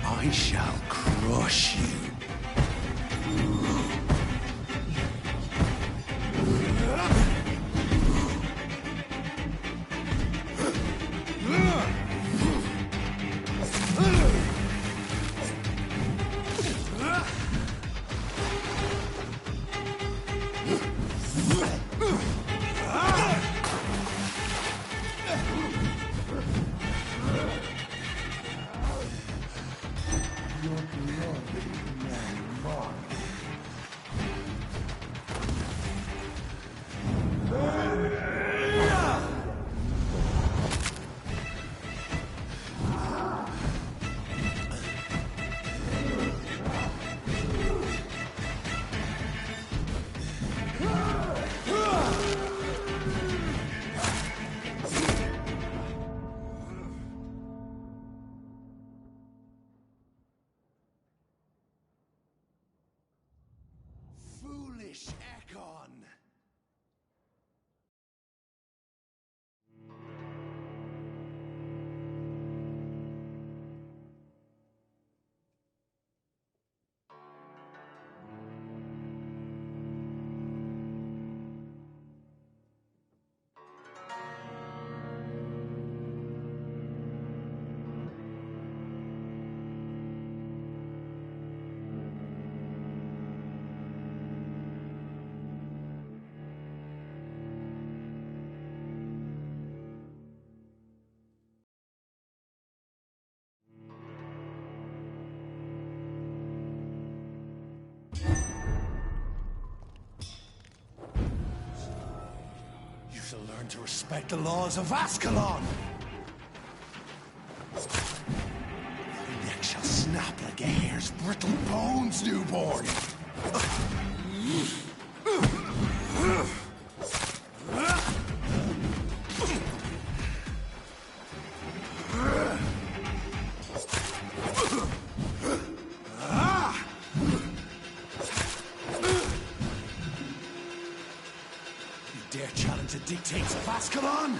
M: I shall crush you. Foolish Ekon! You shall learn to respect the laws of Ascalon! Your neck shall snap like a hare's brittle bones, newborn! Dare challenge the dictates of Ascalon?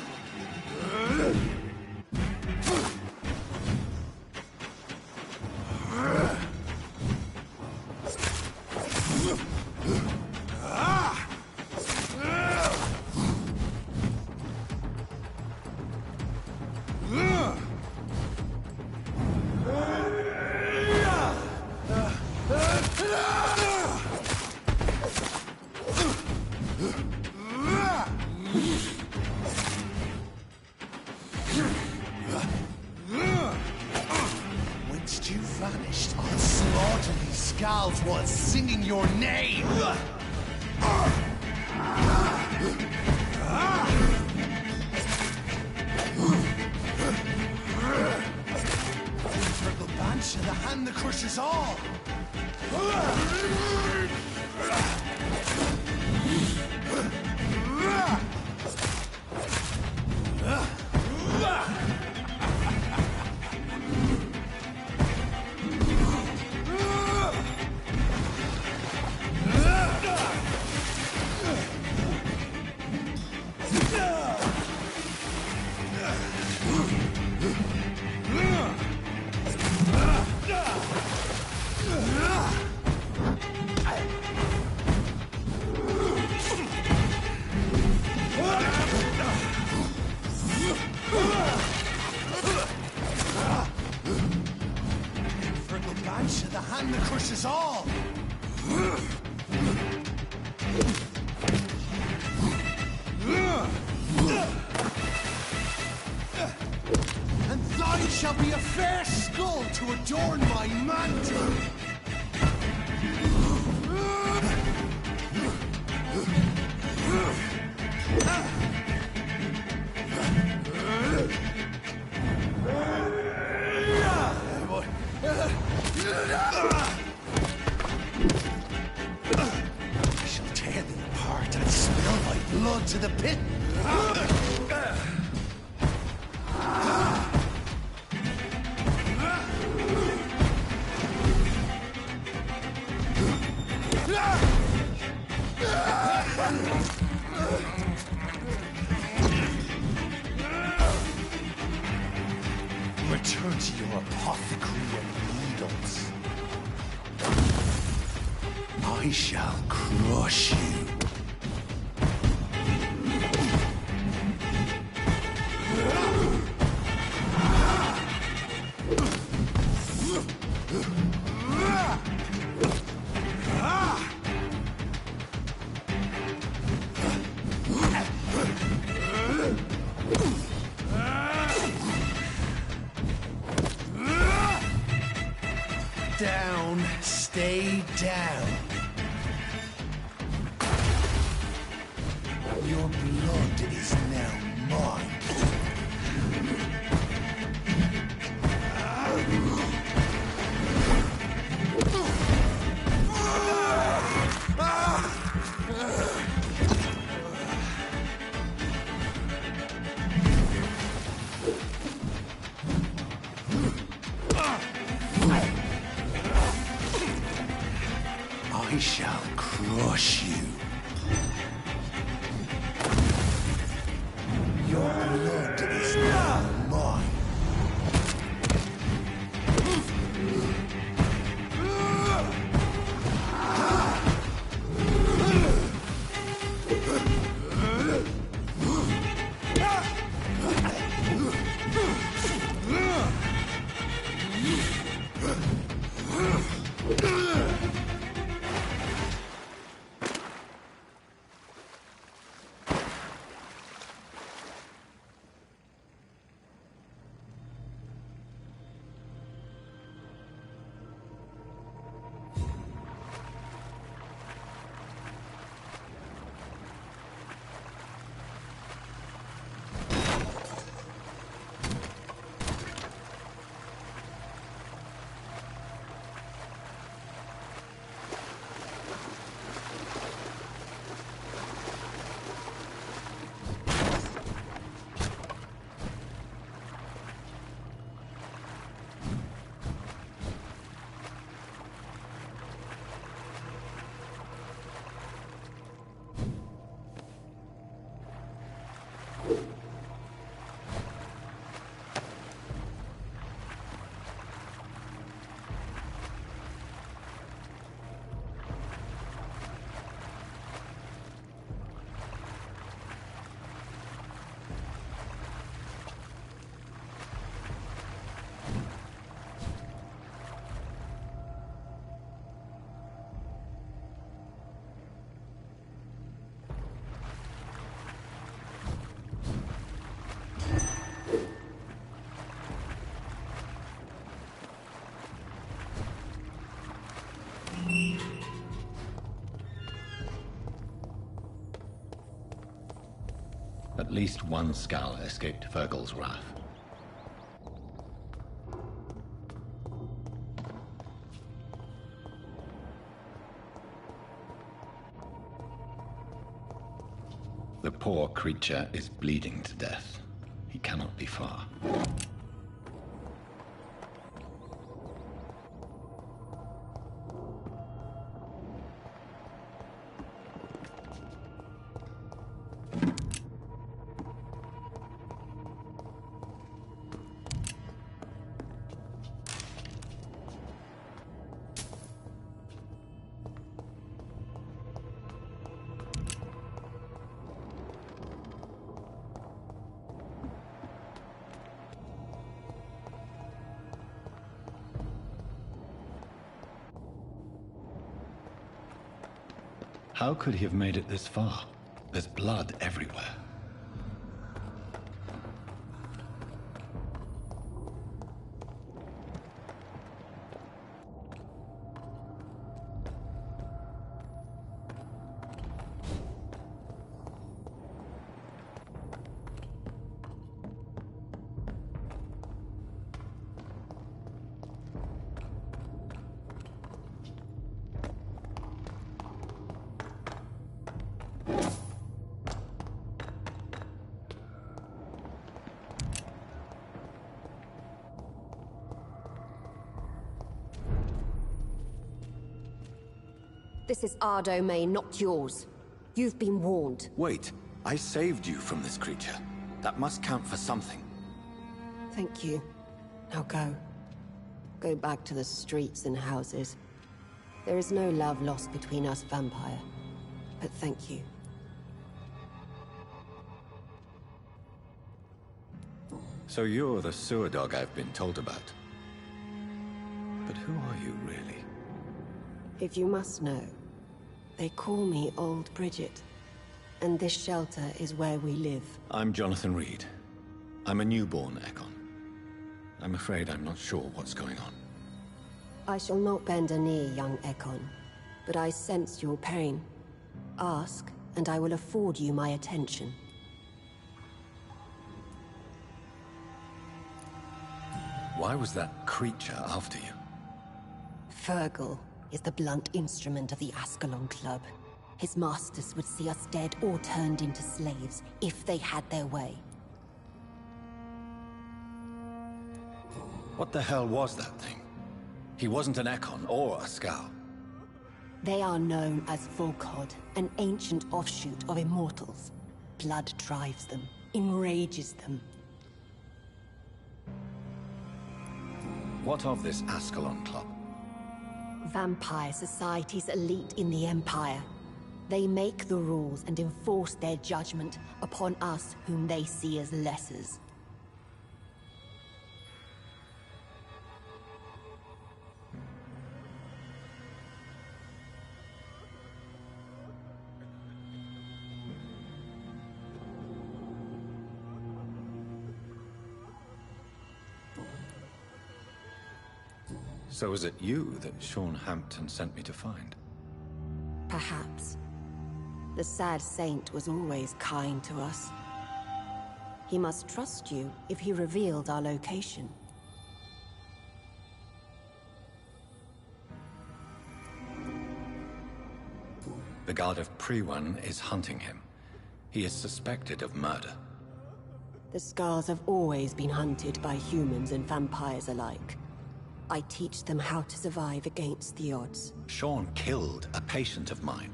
M: Whence you vanished, I'll slaughter these skulls while singing your name! Triple Banshee, the hand that crushes all! Banshee, the hand that crushes all! And thine shall be a fair skull to adorn my mantle! I shall tear thee apart and spill my blood to the pit. return to your apothecary and needles. I shall crush you. Down, stay down. Your blood is now mine. I shall crush you. Your blood is now mine.
A: At least one skull escaped Fergal's wrath. The poor creature is bleeding to death. He cannot be far. How could he have made it this far? There's blood everywhere.
I: This is our domain, not yours. You've been warned.
A: Wait, I saved you from this creature. That must count for something.
I: Thank you. Now go. Go back to the streets and houses. There is no love lost between us, Vampire. But thank you.
A: So you're the sewer dog I've been told about. But who are you, really?
I: If you must know, they call me Old Bridget. And this shelter is where we live.
A: I'm Jonathan Reed. I'm a newborn Ekon. I'm afraid I'm not sure what's going on.
I: I shall not bend a knee, young Ekon, but I sense your pain. Ask, and I will afford you my attention.
A: Why was that creature after you?
I: Fergal is the blunt instrument of the Ascalon Club. His masters would see us dead or turned into slaves, if they had their way.
A: What the hell was that thing? He wasn't an Ekon or a Scow.
I: They are known as Volkod, an ancient offshoot of immortals. Blood drives them, enrages them.
A: What of this Ascalon Club?
I: Vampire Society's elite in the Empire. They make the rules and enforce their judgment upon us whom they see as lessers.
A: So is it you that Sean Hampton sent me to find?
I: Perhaps. The sad saint was always kind to us. He must trust you if he revealed our location.
A: The Guard of Pre-One is hunting him. He is suspected of murder.
I: The Scars have always been hunted by humans and vampires alike. I teach them how to survive against the odds.
A: Sean killed a patient of mine.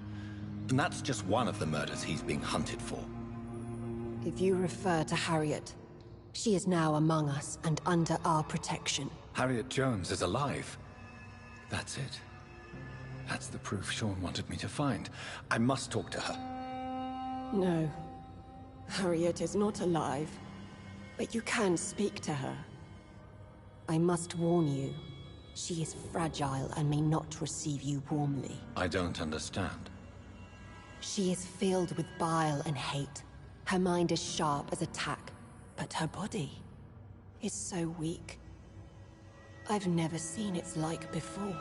A: And that's just one of the murders he's being hunted for.
I: If you refer to Harriet, she is now among us and under our protection.
A: Harriet Jones is alive. That's it. That's the proof Sean wanted me to find. I must talk to her.
I: No. Harriet is not alive. But you can speak to her. I must warn you, she is fragile and may not receive you warmly.
A: I don't understand.
I: She is filled with bile and hate. Her mind is sharp as a tack, but her body is so weak. I've never seen its like before.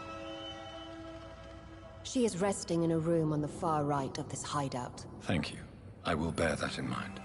I: She is resting in a room on the far right of this hideout.
A: Thank you. I will bear that in mind.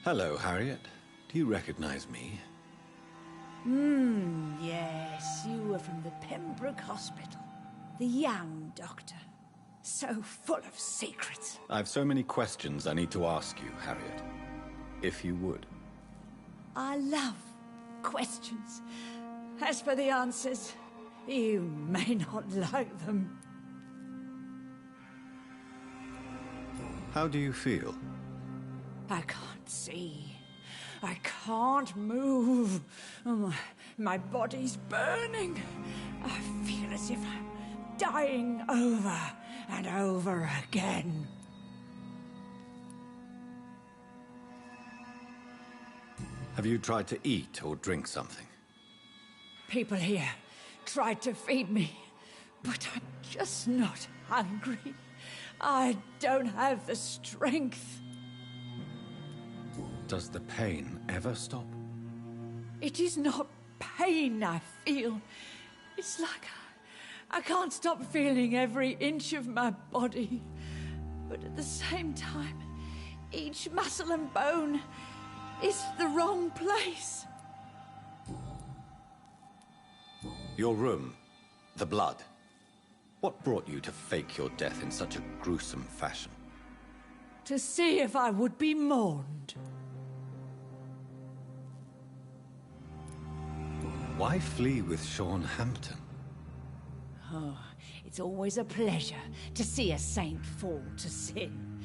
A: Hello, Harriet. Do you recognize me?
N: Yes, you were from the Pembroke Hospital. The young doctor. So full of secrets.
A: I've so many questions I need to ask you, Harriet. If you would.
N: I love questions. As for the answers, you may not like them.
A: How do you feel?
N: I can't see. I can't move. My body's burning. I feel as if I'm dying over and over again.
A: Have you tried to eat or drink something?
N: People here tried to feed me, but I'm just not hungry. I don't have the strength.
A: Does the pain ever stop?
N: It is not pain I feel. It's like I can't stop feeling every inch of my body. But at the same time, each muscle and bone is the wrong place.
A: Your room, the blood. What brought you to fake your death in such a gruesome fashion?
N: To see if I would be mourned.
A: Why flee with Sean Hampton?
N: Oh, it's always a pleasure to see a saint fall to sin.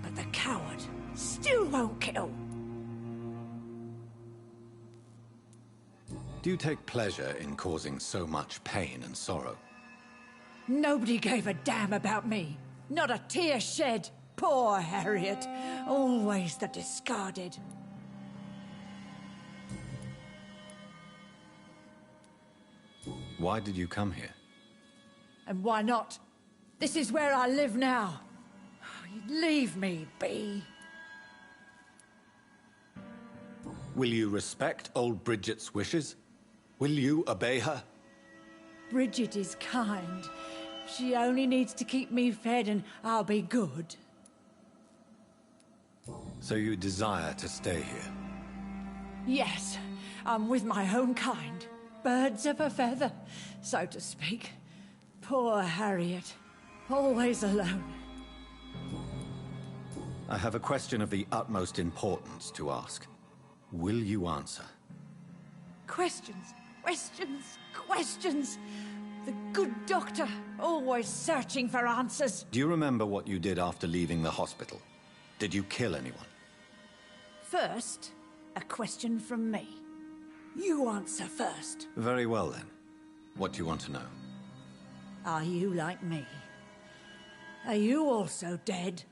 N: But the coward still won't kill.
A: Do you take pleasure in causing so much pain and sorrow?
N: Nobody gave a damn about me. Not a tear shed. Poor Harriet. Always the discarded.
A: Why did you come here?
N: And why not? This is where I live now. Leave me be.
A: Will you respect old Bridget's wishes? Will you obey her?
N: Bridget is kind. She only needs to keep me fed and I'll be good.
A: So you desire to stay here?
N: Yes, I'm with my own kind. Birds of a feather, so to speak. Poor Harriet. Always alone.
A: I have a question of the utmost importance to ask. Will you answer?
N: Questions, questions, questions. The good doctor, always searching for answers.
A: Do you remember what you did after leaving the hospital? Did you kill anyone?
N: First, a question from me. You answer first.
A: Very well then. What do you want to know?
N: Are you like me? Are you also dead?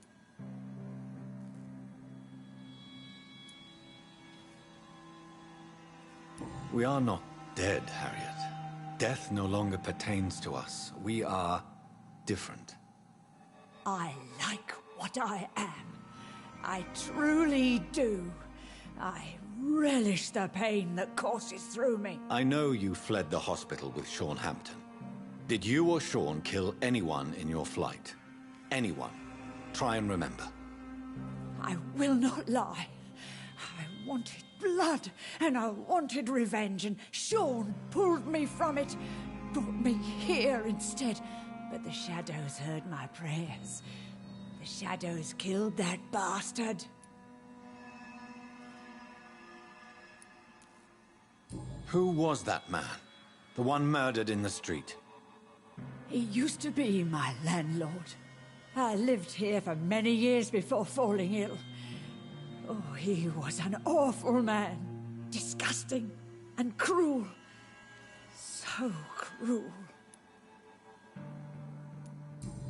A: We are not dead, Harriet. Death no longer pertains to us. We are different.
N: I like what I am. I truly do. I relish the pain that courses through me.
A: I know you fled the hospital with Sean Hampton. Did you or Sean kill anyone in your flight? Anyone? Try and remember.
N: I will not lie. I wanted blood, and I wanted revenge, and Sean pulled me from it, brought me here instead. But the shadows heard my prayers. The shadows killed that bastard.
A: Who was that man? The one murdered in the street?
N: He used to be my landlord. I lived here for many years before falling ill. Oh, he was an awful man. Disgusting and cruel. So cruel.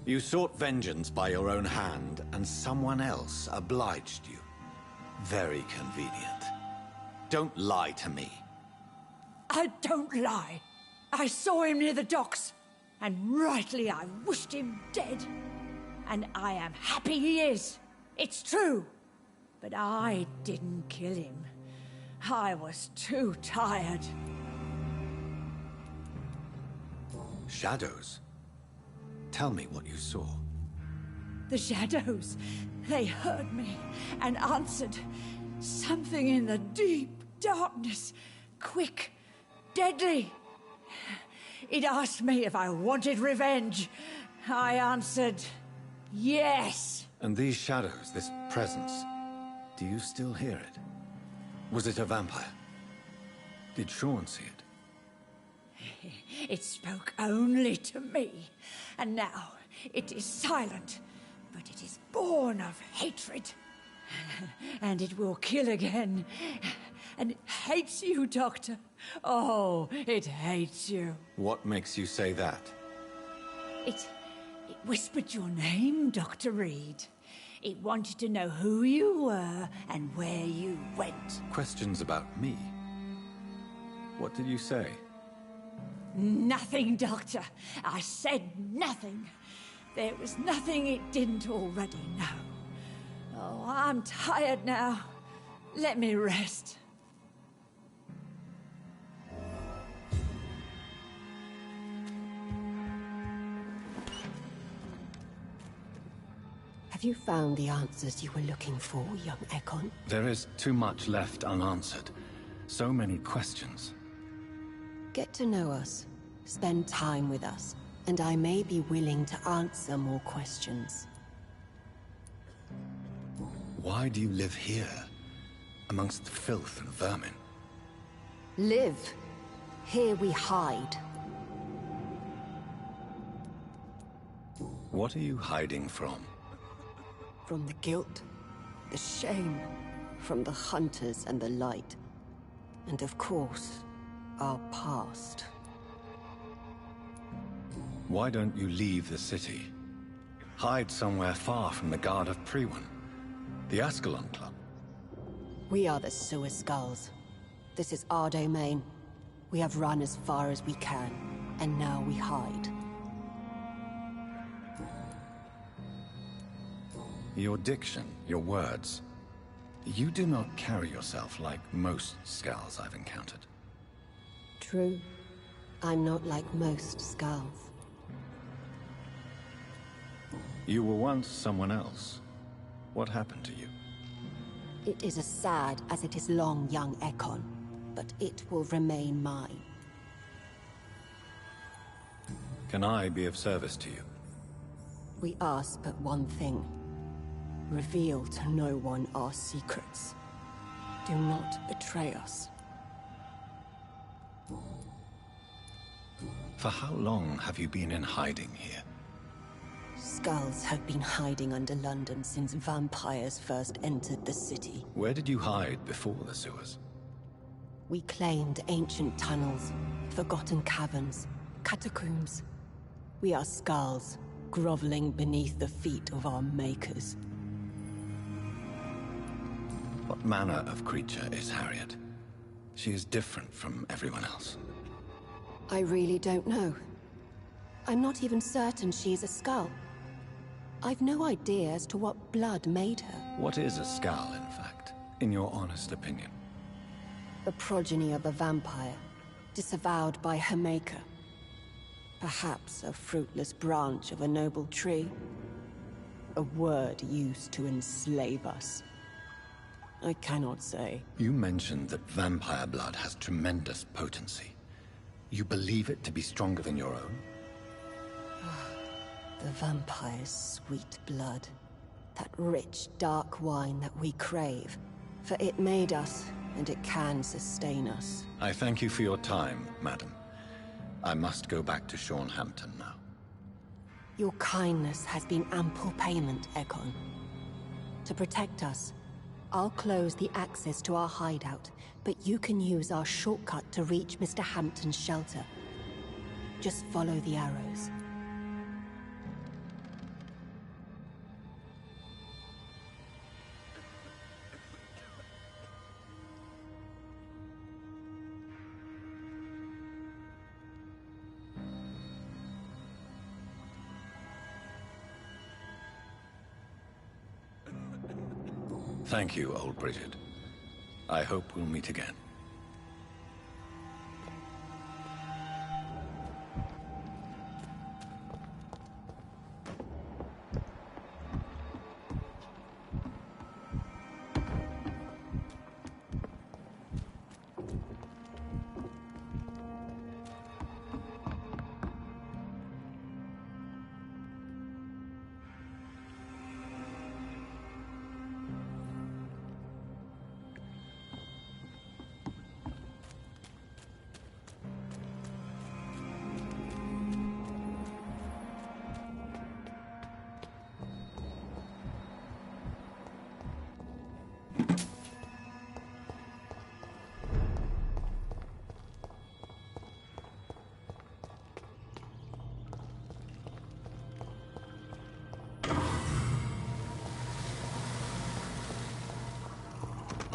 A: You sought vengeance by your own hand, and someone else obliged you. Very convenient. Don't lie to me.
N: I don't lie. I saw him near the docks, and rightly I wished him dead. And I am happy he is. It's true. But I didn't kill him. I was too tired.
A: Shadows? Tell me what you saw.
N: The shadows, they heard me and answered. Something in the deep darkness, quick, deadly. It asked me if I wanted revenge. I answered, yes.
A: And these shadows, this presence, do you still hear it? Was it a vampire? Did Sean see it?
N: It spoke only to me, and now it is silent, but it is born of hatred. And it will kill again. And it hates you, Doctor. Oh, it hates you.
A: What makes you say that?
N: It whispered your name, Dr. Reed. It wanted to know who you were and where you went.
A: Questions about me? What did you say?
N: Nothing, Doctor. I said nothing. There was nothing it didn't already know. Oh, I'm tired now. Let me rest.
I: you found the answers you were looking for, young Ekon?
A: There is too much left unanswered. So many questions.
I: Get to know us. Spend time with us. And I may be willing to answer more questions.
A: Why do you live here? Amongst the filth and vermin?
I: Live. Here we hide.
A: What are you hiding from?
I: From the guilt, the shame, from the hunters and the light. And of course, our past.
A: Why don't you leave the city? Hide somewhere far from the guard of Priwen, the Ascalon Club.
I: We are the Sewer Skulls. This is our domain. We have run as far as we can, and now we hide.
A: Your diction, your words. You do not carry yourself like most Skulls I've encountered.
I: True. I'm not like most Skulls.
A: You were once someone else. What happened to you?
I: It is as sad as it is long, young Ekon, but it will remain mine.
A: Can I be of service to you?
I: We ask but one thing. Reveal to no one our secrets. Do not betray us.
A: For how long have you been in hiding here?
I: Skulls have been hiding under London since vampires first entered the city.
A: Where did you hide before the sewers?
I: We claimed ancient tunnels, forgotten caverns, catacombs. We are Skulls, groveling beneath the feet of our makers.
A: What manner of creature is Harriet? She is different from everyone else.
I: I really don't know. I'm not even certain she is a Skull. I've no idea as to what blood made her.
A: What is a Skull, in fact, in your honest opinion?
I: The progeny of a vampire, disavowed by her maker. Perhaps a fruitless branch of a noble tree. A word used to enslave us. I cannot say.
A: You mentioned that vampire blood has tremendous potency. You believe it to be stronger than your own?
I: The vampire's sweet blood. That rich, dark wine that we crave. For it made us, and it can sustain us.
A: I thank you for your time, madam. I must go back to Hampton now.
I: Your kindness has been ample payment, Ekon. To protect us, I'll close the access to our hideout, but you can use our shortcut to reach Mr. Hampton's shelter. Just follow the arrows.
A: Thank you, old Bridget. I hope we'll meet again.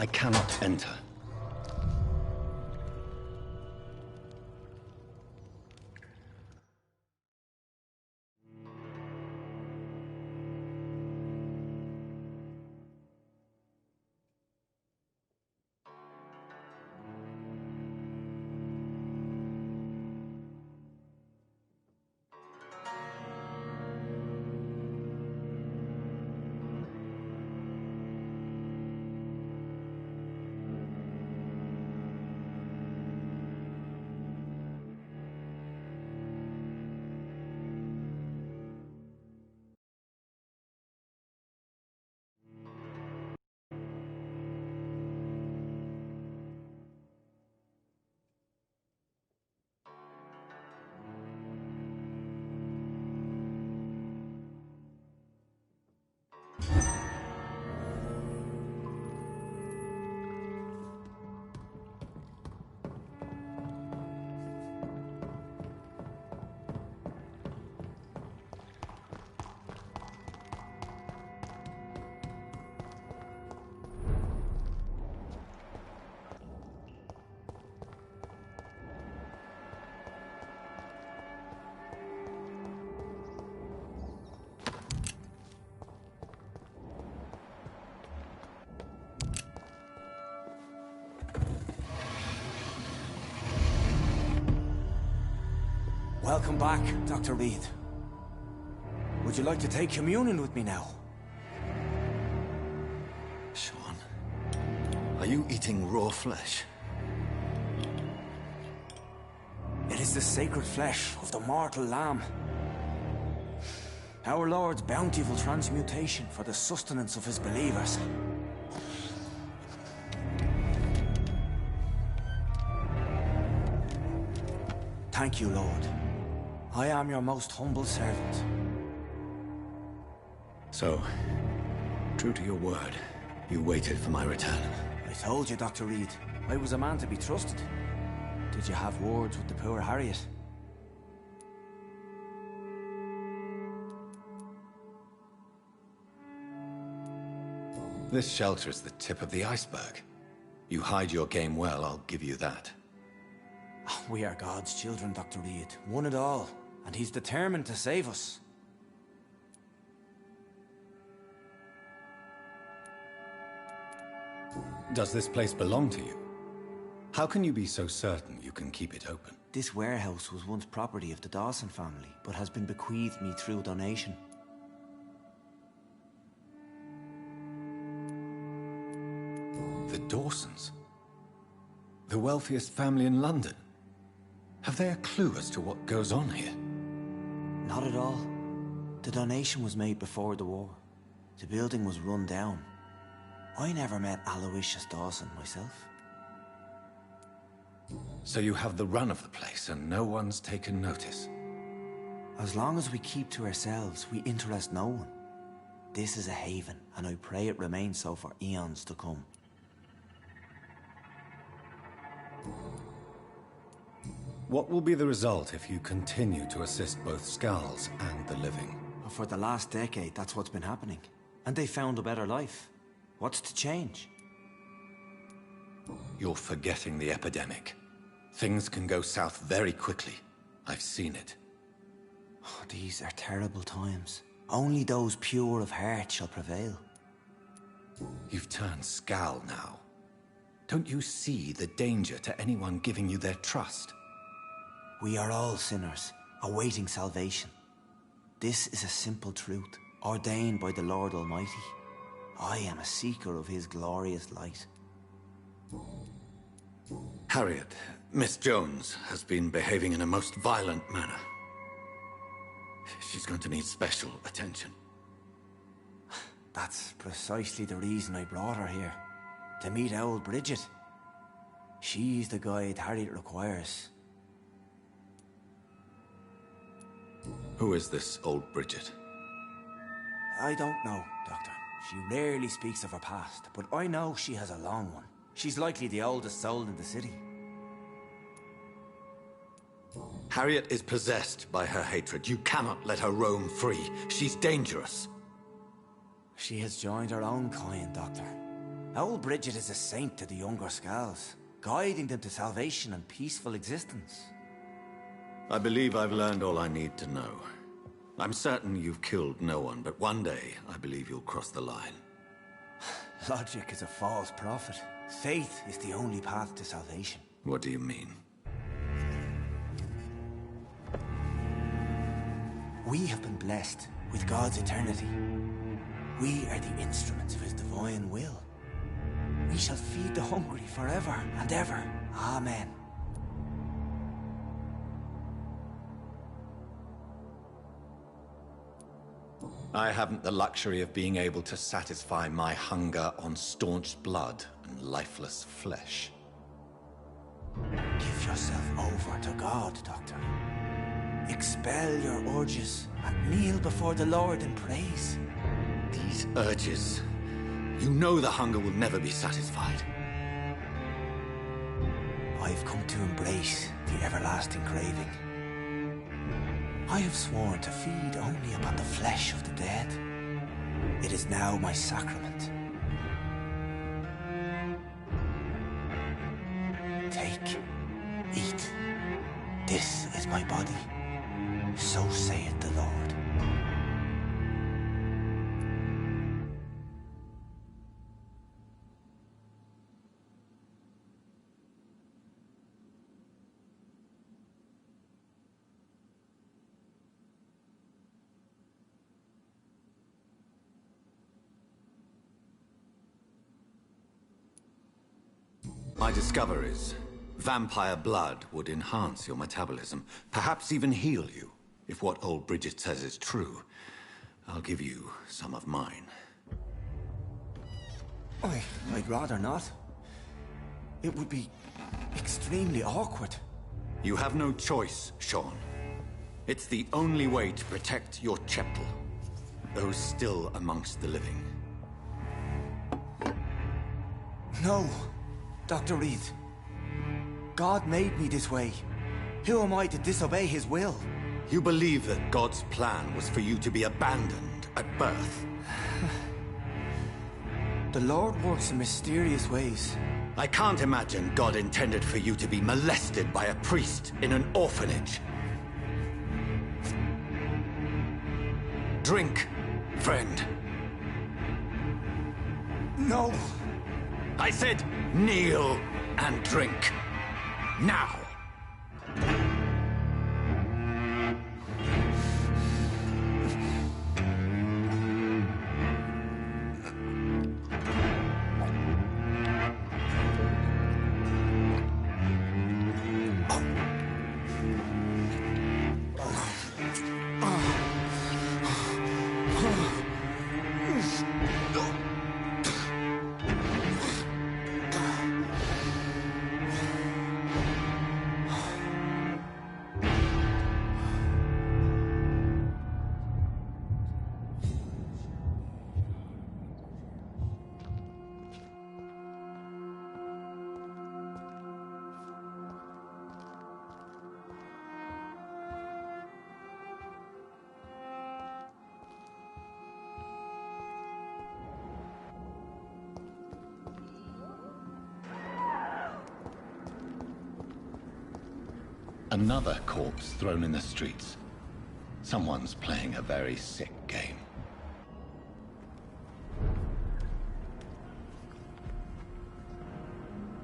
A: I cannot enter.
G: Welcome back, Dr. Reed. Would you like to take communion with me now?
A: Sean, are you eating raw flesh?
G: It is the sacred flesh of the mortal lamb. Our Lord's bountiful transmutation for the sustenance of his believers. Thank you, Lord. I am your most humble servant.
A: So, true to your word, you waited for my return.
G: I told you, Dr. Reed, I was a man to be trusted. Did you have words with the poor Harriet?
A: This shelter is the tip of the iceberg. You hide your game well, I'll give you that.
G: We are God's children, Dr. Reed, one and all, and he's determined to save us.
A: Does this place belong to you? How can you be so certain you can keep it open?
G: This warehouse was once property of the Dawson family, but has been bequeathed me through donation.
A: The Dawsons? The wealthiest family in London? Have they a clue as to what goes on here?
G: Not at all. The donation was made before the war. The building was run down. I never met Aloysius Dawson myself.
A: So you have the run of the place and no one's taken notice?
G: As long as we keep to ourselves, we interest no one. This is a haven, and I pray it remains so for eons to come.
A: What will be the result if you continue to assist both Skulls and the living?
G: For the last decade, that's what's been happening. And they found a better life. What's to change?
A: You're forgetting the epidemic. Things can go south very quickly. I've seen it.
G: Oh, these are terrible times. Only those pure of heart shall prevail.
A: You've turned Skull now. Don't you see the danger to anyone giving you their trust?
G: We are all sinners, awaiting salvation. This is a simple truth, ordained by the Lord Almighty. I am a seeker of his glorious light.
A: Harriet, Miss Jones, has been behaving in a most violent manner. She's going to need special attention.
G: That's precisely the reason I brought her here. To meet old Bridget. She's the guide Harriet requires.
A: Who is this old Bridget?
G: I don't know, Doctor. She rarely speaks of her past, but I know she has a long one. She's likely the oldest soul in the city.
A: Harriet is possessed by her hatred. You cannot let her roam free. She's dangerous.
G: She has joined her own kind, Doctor. Old Bridget is a saint to the younger Skulls, guiding them to salvation and peaceful existence.
A: I believe I've learned all I need to know. I'm certain you've killed no one, but one day I believe you'll cross the line.
G: Logic is a false prophet. Faith is the only path to salvation.
A: What do you mean?
G: We have been blessed with God's eternity. We are the instruments of his divine will. We shall feed the hungry forever and ever. Amen.
A: I haven't the luxury of being able to satisfy my hunger on staunched blood and lifeless flesh.
G: Give yourself over to God, Doctor. Expel your urges and kneel before the Lord in praise.
A: These urges... You know the hunger will never be satisfied.
G: I've come to embrace the everlasting craving. I have sworn to feed only upon the flesh of the dead. It is now my sacrament. Take, eat. This is my body. So saith the Lord.
A: My discoveries. Vampire blood would enhance your metabolism, perhaps even heal you. If what old Bridget says is true, I'll give you some of mine.
G: I'd rather not. It would be extremely awkward.
A: You have no choice, Sean. It's the only way to protect your cheptel, those still amongst the living.
G: No, Dr. Reed. God made me this way. Who am I to disobey his will?
A: You believe that God's plan was for you to be abandoned at birth?
G: The Lord works in mysterious ways.
A: I can't imagine God intended for you to be molested by a priest in an orphanage. Drink, friend.
G: No.
A: I said kneel and drink. Now. Another corpse thrown in the streets. Someone's playing a very sick game.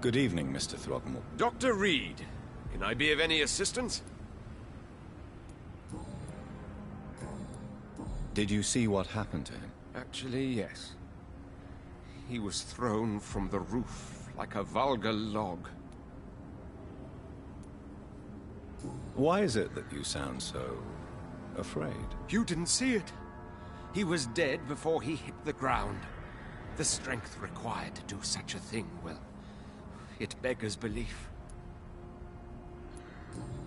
O: Good evening, Mr. Throgmorton.
C: Dr. Reed, can I be of any assistance?
O: Did you see what happened to him?
C: Actually, yes. He was thrown from the roof like a vulgar log.
O: Why is it that you sound so afraid?
C: You didn't see it. He was dead before he hit the ground. The strength required to do such a thing, well, it beggars belief.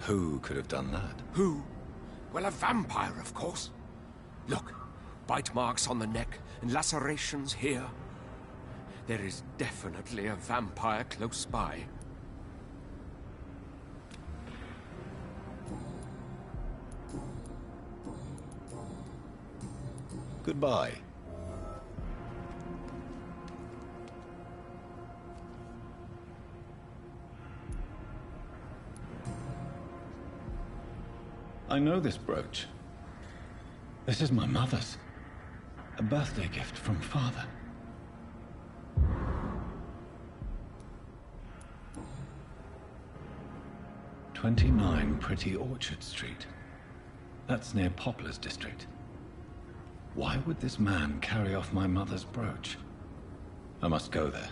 O: Who could have done that?
C: Who? Well, a vampire, of course. Look, bite marks on the neck and lacerations here. There is definitely a vampire close by.
O: Goodbye.
A: I know this brooch. This is my mother's. A birthday gift from father. "29 Pretty Orchard Street. That's near Poplar's district. Why would this man carry off my mother's brooch? I must go there.